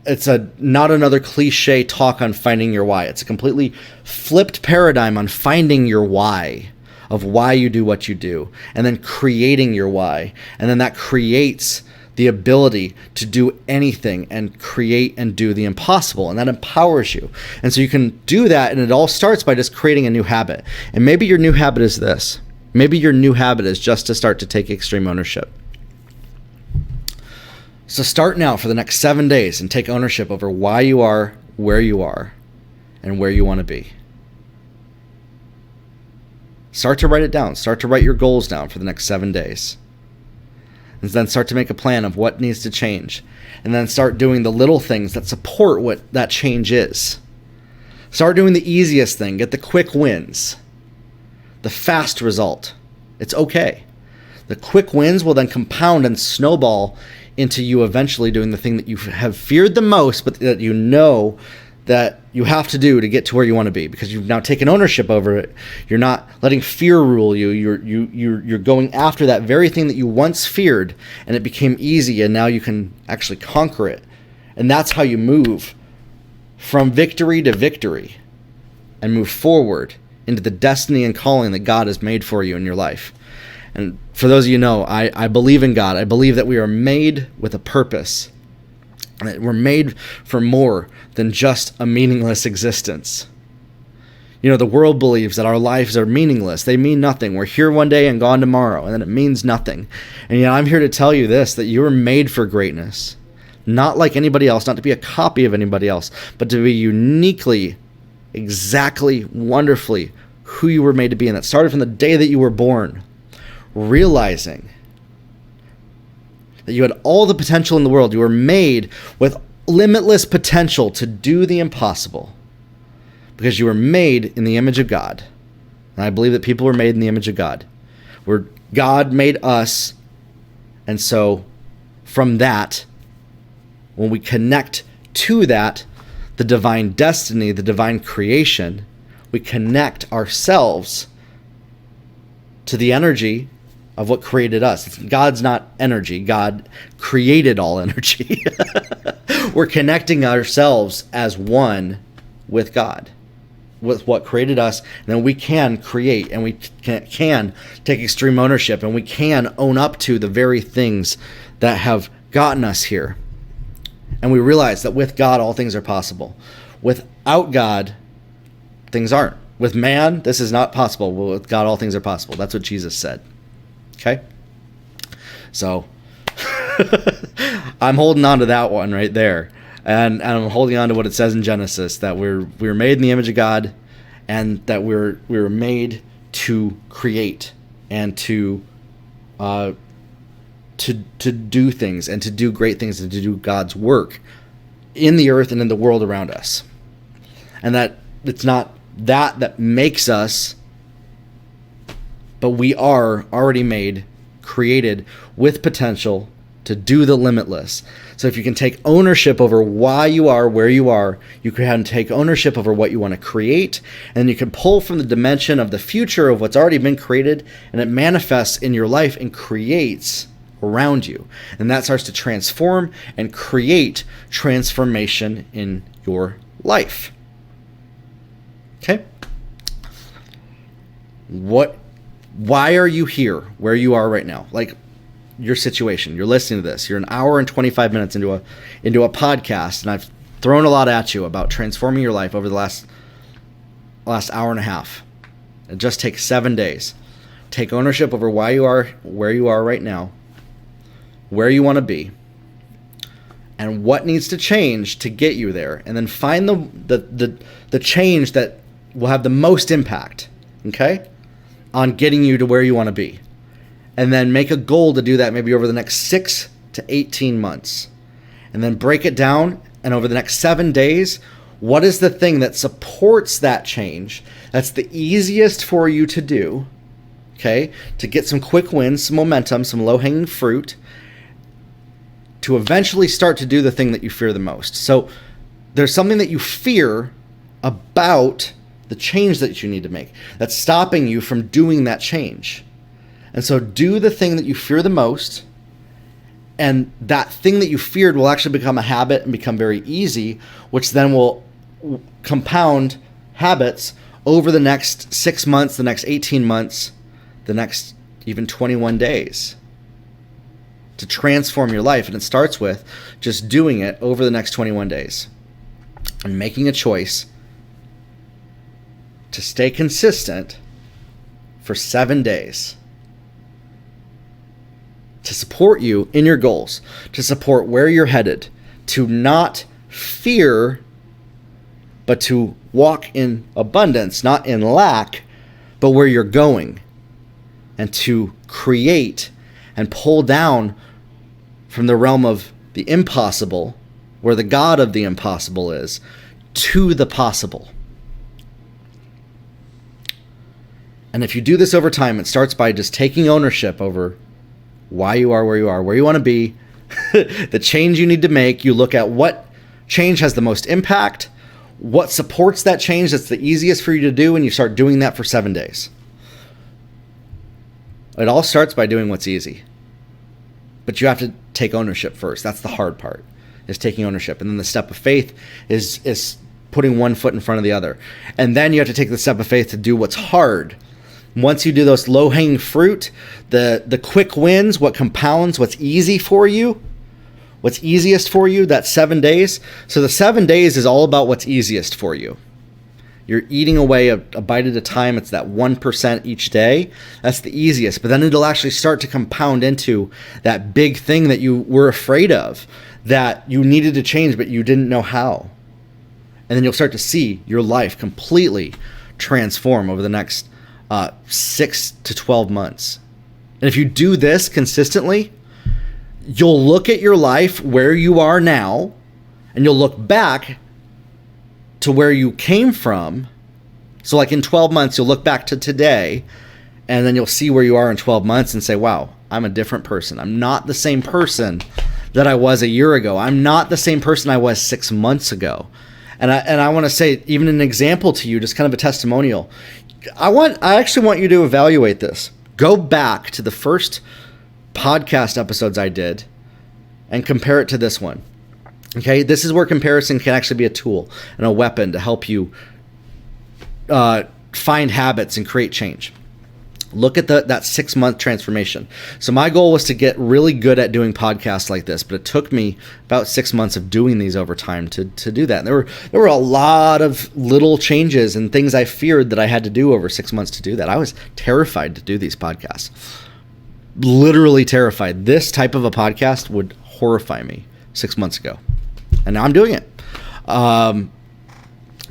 It's not another cliche talk on finding your why. It's a completely flipped paradigm on finding your why, of why you do what you do, and then creating your why. And then that creates the ability to do anything and create and do the impossible. And that empowers you. And so you can do that. And it all starts by just creating a new habit. And maybe your new habit is this. Maybe your new habit is just to start to take extreme ownership. So start now for the next 7 days and take ownership over why you are, and where you want to be. Start to write it down. Start to write your goals down for the next 7 days. And then start to make a plan of what needs to change. And then start doing the little things that support what that change is. Start doing the easiest thing. Get the quick wins. The fast result. It's okay. The quick wins will then compound and snowball into you eventually doing the thing that you have feared the most, but that you know that you have to do to get to where you want to be, because you've now taken ownership over it. You're not letting fear rule you. You're going after that very thing that you once feared, and it became easy, and now you can actually conquer it. And that's how you move from victory to victory and move forward into the destiny and calling that God has made for you in your life. And for those of you who know, I believe in God. I believe that we are made with a purpose. That we're made for more than just a meaningless existence. You know, the world believes that our lives are meaningless. They mean nothing. We're here one day and gone tomorrow, and then it means nothing. And yet I'm here to tell you this, that you were made for greatness. Not like anybody else, not to be a copy of anybody else, but to be uniquely, exactly, wonderfully who you were made to be. And that started from the day that you were born. Realizing that you had all the potential in the world. You were made with limitless potential to do the impossible because you were made in the image of God. And I believe that people were made in the image of God. Where God made us, and so from that, when we connect to that, the divine destiny, the divine creation, we connect ourselves to the energy of what created us. God's not energy. God created all energy. We're connecting ourselves as one with God. with what created us, and then we can create, and we can take extreme ownership, and we can own up to the very things that have gotten us here. And we realize that with God, all things are possible. Without God, things aren't. With man, this is not possible. With God, all things are possible. That's what Jesus said. Okay? So, I'm holding on to that one right there. And I'm holding on to what it says in Genesis, that we were made in the image of God, and that we were made to create and to do things, and to do great things, and to do God's work in the earth and in the world around us. And that it's not that makes us, but we are already made, created with potential to do the limitless. So if you can take ownership over why you are where you are, you can take ownership over what you want to create, and you can pull from the dimension of the future of what's already been created, and it manifests in your life and creates around you. And that starts to transform and create transformation in your life. Okay? Why are you here where you are right now? Like your situation, you're listening to this, you're an hour and 25 minutes into a podcast, and I've thrown a lot at you about transforming your life over the last hour and a half. It just takes 7 days. Take ownership over why you are where you are right now, where you want to be, and what needs to change to get you there, and then find the change that will have the most impact, okay, on getting you to where you want to be. And then make a goal to do that maybe over the next 6 to 18 months. And then break it down, and over the next 7 days, what is the thing that supports that change, that's the easiest for you to do, okay, to get some quick wins, some momentum, some low-hanging fruit, to eventually start to do the thing that you fear the most. So there's something that you fear about the change that you need to make that's stopping you from doing that change. And so do the thing that you fear the most, and that thing that you feared will actually become a habit and become very easy, which then will compound habits over the next 6 months, the next 18 months, the next even 21 days to transform your life. And it starts with just doing it over the next 21 days and making a choice to stay consistent for 7 days, to support you in your goals, to support where you're headed, to not fear, but to walk in abundance, not in lack, but where you're going, and to create and pull down from the realm of the impossible, where the God of the impossible is, to the possible. And if you do this over time, it starts by just taking ownership over why you are, where you want to be, the change you need to make. You look at what change has the most impact, what supports that change that's the easiest for you to do, and you start doing that for 7 days. It all starts by doing what's easy. But you have to take ownership first. That's the hard part, is taking ownership. And then the step of faith is putting one foot in front of the other. And then you have to take the step of faith to do what's hard. Once you do those low-hanging fruit, the quick wins, what compounds, what's easy for you, what's easiest for you, that's 7 days. So the 7 days is all about what's easiest for you. You're eating away a bite at a time. It's that 1% each day. That's the easiest. But then it'll actually start to compound into that big thing that you were afraid of, that you needed to change, but you didn't know how. And then you'll start to see your life completely transform over the next 6 to 12 months. And if you do this consistently, you'll look at your life where you are now, and you'll look back to where you came from. So like in 12 months, you'll look back to today, and then you'll see where you are in 12 months and say, wow, I'm a different person. I'm not the same person that I was a year ago. I'm not the same person I was 6 months ago. And I want to say, even an example to you, just kind of a testimonial. I actually want you to evaluate this. Go back to the first podcast episodes I did and compare it to this one. Okay, this is where comparison can actually be a tool and a weapon to help you find habits and create change. Look at that 6-month transformation. So my goal was to get really good at doing podcasts like this, but it took me about 6 months of doing these over time to do that. And there were a lot of little changes and things I feared that I had to do over 6 months to do that. I was terrified to do these podcasts. Literally terrified. This type of a podcast would horrify me 6 months ago. And now I'm doing it.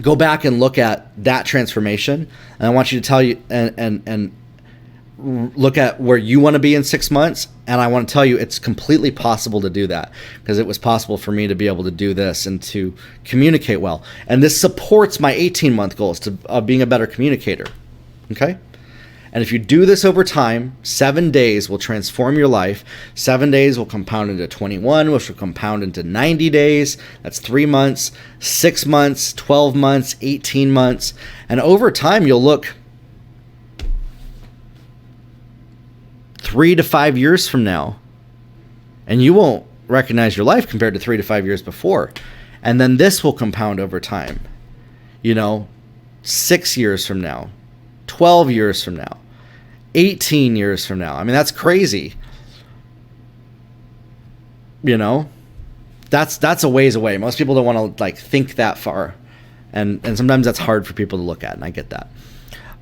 Go back and look at that transformation. And I want you to tell you and look at where you want to be in 6 months. And I want to tell you it's completely possible to do that, because it was possible for me to be able to do this and to communicate well. And this supports my 18-month goals of being a better communicator. Okay? And if you do this over time, 7 days will transform your life. 7 days will compound into 21, which will compound into 90 days. That's 3 months, 6 months, 12 months, 18 months. And over time, you'll look 3 to 5 years from now, and you won't recognize your life compared to 3 to 5 years before. And then this will compound over time. 6 years from now, 12 years from now, 18 years from now. I mean, that's crazy. That's a ways away. Most people don't want to think that far. And sometimes that's hard for people to look at, and I get that.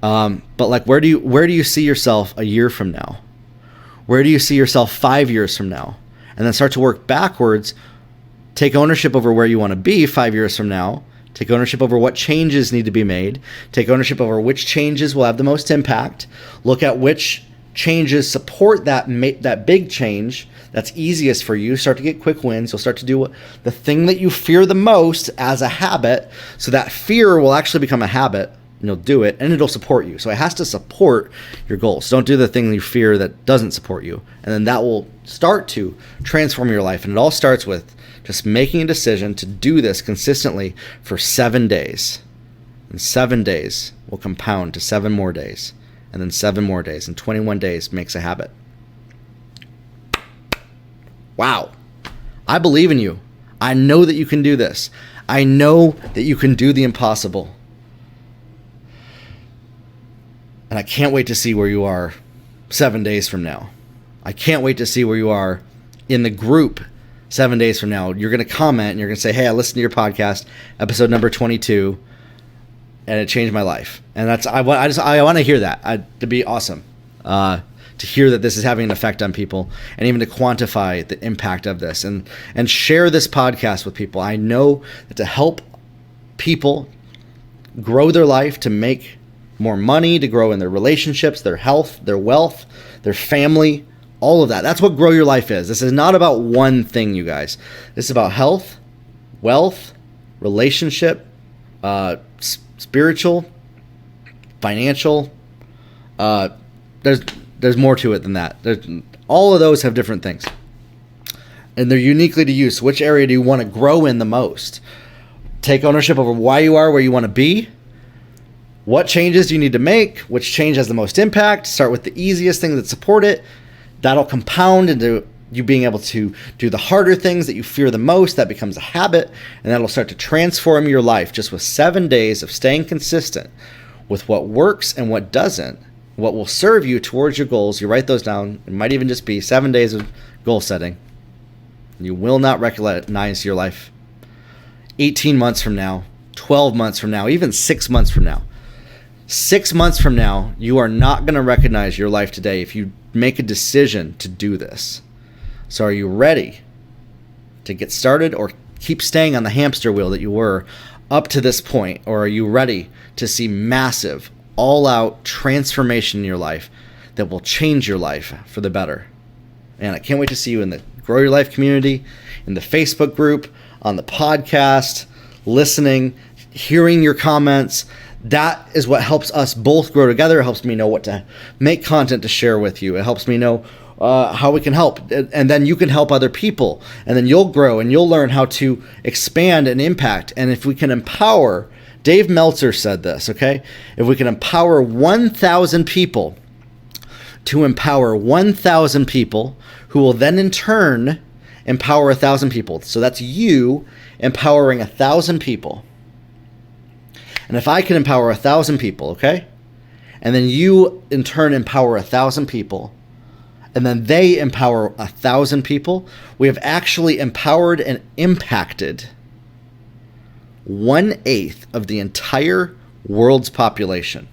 But where do you see yourself a year from now? Where do you see yourself 5 years from now? And then start to work backwards. Take ownership over where you want to be 5 years from now. Take ownership over what changes need to be made. Take ownership over which changes will have the most impact. Look at which changes support that big change that's easiest for you. Start to get quick wins. You'll start to do the thing that you fear the most as a habit. So that fear will actually become a habit. And you'll do it, and it'll support you. So it has to support your goals. Don't do the thing you fear that doesn't support you. And then that will start to transform your life. And it all starts with just making a decision to do this consistently for 7 days. And 7 days will compound to 7 more days. And then 7 more days. And 21 days makes a habit. Wow. I believe in you. I know that you can do this. I know that you can do the impossible. And I can't wait to see where you are 7 days from now. I can't wait to see where you are in the group 7 days from now. You're going to comment and you're going to say, hey, I listened to your podcast, episode number 22, and it changed my life. And I want to hear that. It'd be awesome to hear that this is having an effect on people, and even to quantify the impact of this, and share this podcast with people. I know that to help people grow their life, to make more money, to grow in their relationships, their health, their wealth, their family, all of that. That's what Grow Your Life is. This is not about one thing, you guys. This is about health, wealth, relationship, spiritual, financial. There's more to it than that. All of those have different things, and they're uniquely to you. So which area do you want to grow in the most? Take ownership over why you are where you want to be. What changes do you need to make? Which change has the most impact? Start with the easiest things that support it. That'll compound into you being able to do the harder things that you fear the most. That becomes a habit, and that'll start to transform your life just with 7 days of staying consistent with what works and what doesn't, what will serve you towards your goals. You write those down. It might even just be 7 days of goal setting. You will not recognize your life 18 months from now, 12 months from now, even 6 months from now. 6 months from now, you are not going to recognize your life today if you make a decision to do this. So are you ready to get started, or keep staying on the hamster wheel that you were up to this point? Or are you ready to see massive, all-out transformation in your life that will change your life for the better? And I can't wait to see you in the Grow Your Life community, in the Facebook group, on the podcast, listening, hearing your comments. That is what helps us both grow together. It helps me know what to make content to share with you. It helps me know how we can help. And then you can help other people. And then you'll grow and you'll learn how to expand and impact. And if we can empower, Dave Meltzer said this, okay? If we can empower 1,000 people to empower 1,000 people, who will then in turn empower 1,000 people. So that's you empowering 1,000 people. And if I can empower 1,000 people, okay? And then you in turn empower 1,000 people, and then they empower 1,000 people, we have actually empowered and impacted 1/8 of the entire world's population,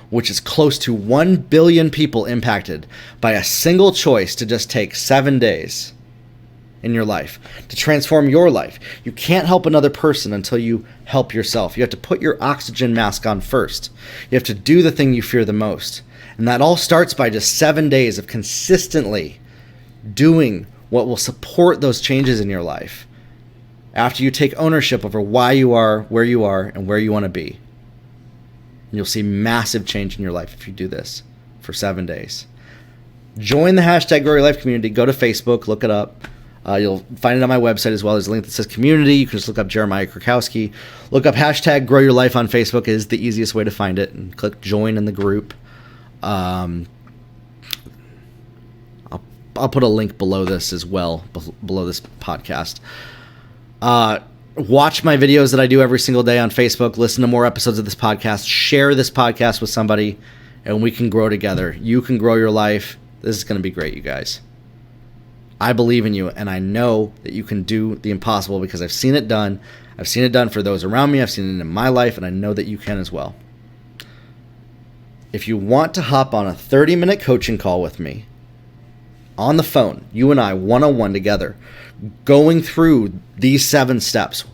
which is close to 1 billion people impacted by a single choice to just take 7 days in your life to transform your life. You can't help another person until you help yourself. You have to put your oxygen mask on first. You have to do the thing you fear the most. And that all starts by just 7 days of consistently doing what will support those changes in your life. After you take ownership over why you are, and where you want to be. And you'll see massive change in your life if you do this for 7 days. Join the hashtag Grow Your Life community. Go to Facebook, look it up. You'll find it on my website as well. There's a link that says community. You can just look up Jeremiah Krakowski. Look up hashtag Grow Your Life on Facebook is the easiest way to find it. And click join in the group. I'll put a link below this as well, below this podcast. Watch my videos that I do every single day on Facebook. Listen to more episodes of this podcast. Share this podcast with somebody, and we can grow together. You can grow your life. This is going to be great, you guys. I believe in you, and I know that you can do the impossible because I've seen it done. I've seen it done for those around me. I've seen it in my life, and I know that you can as well. If you want to hop on a 30-minute coaching call with me on the phone, you and I one-on-one together, going through these 7 steps,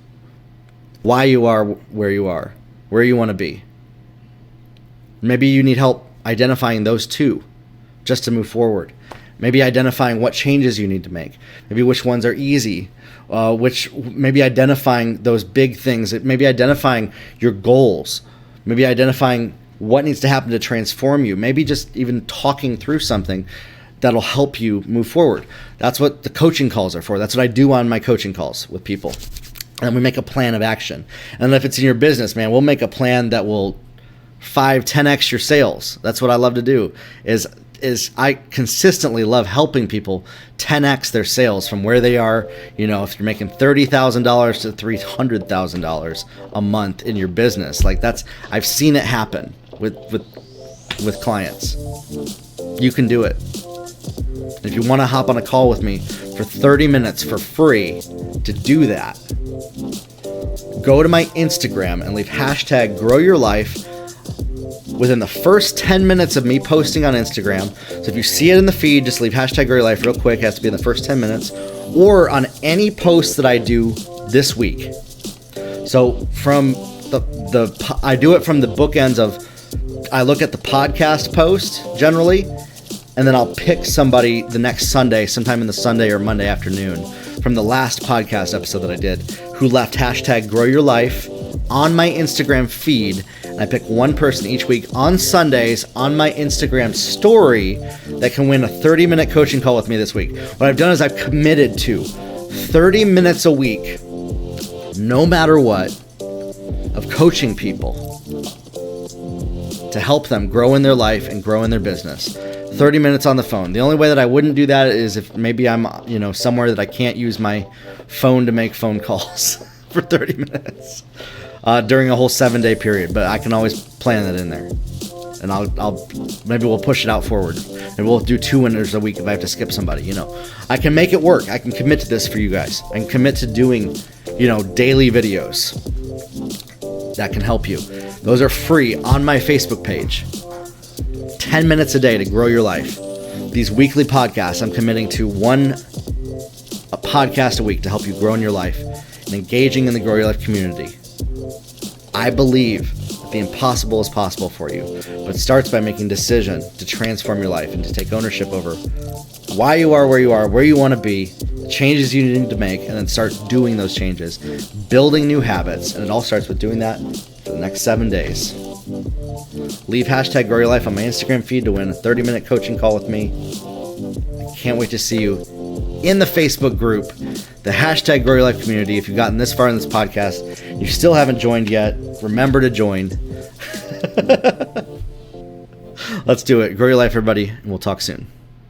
why you are, where you want to be. Maybe you need help identifying those 2 just to move forward. Maybe identifying what changes you need to make. Maybe which ones are easy. Maybe identifying those big things. Maybe identifying your goals. Maybe identifying what needs to happen to transform you. Maybe just even talking through something that'll help you move forward. That's what the coaching calls are for. That's what I do on my coaching calls with people. And we make a plan of action. And if it's in your business, man, we'll make a plan that will 5-10x your sales. That's what I love to do is I consistently love helping people 10x their sales from where they are. You know, if you're making $30,000 to $300,000 a month in your business, like I've seen it happen with clients. You can do it. If you want to hop on a call with me for 30 minutes for free to do that, go to my Instagram and leave hashtag Grow Your Life within the first 10 minutes of me posting on Instagram. So if you see it in the feed, just leave hashtag Grow Your Life real quick. It has to be in the first 10 minutes. Or on any post that I do this week. So from I do it from the bookends of, I look at the podcast post generally, and then I'll pick somebody the next Sunday, sometime in the Sunday or Monday afternoon, from the last podcast episode that I did, who left hashtag Grow Your Life on my Instagram feed. And I pick one person each week on Sundays on my Instagram story that can win a 30-minute coaching call with me this week. What I've done is I've committed to 30 minutes a week, no matter what, of coaching people to help them grow in their life and grow in their business. 30 minutes on the phone. The only way that I wouldn't do that is if maybe I'm, somewhere that I can't use my phone to make phone calls for 30 minutes during a whole 7-day period. But I can always plan that in there, and I'll maybe we'll push it out forward, and we'll do 2 winners a week if I have to skip somebody. I can make it work. I can commit to this for you guys. I can commit to doing, daily videos that can help you. Those are free on my Facebook page. 10 minutes a day to grow your life. These weekly podcasts, I'm committing to a podcast a week to help you grow in your life and engaging in the Grow Your Life community. I believe that the impossible is possible for you, but it starts by making a decision to transform your life and to take ownership over why you are, where you want to be, the changes you need to make, and then start doing those changes, building new habits, and it all starts with doing that for the next 7 days. Leave hashtag Grow Your Life on my Instagram feed to win a 30-minute coaching call with me. I can't wait to see you in the Facebook group, the hashtag Grow Your Life community. If you've gotten this far in this podcast, you still haven't joined yet, remember to join. Let's do it. Grow your life, everybody, and we'll talk soon.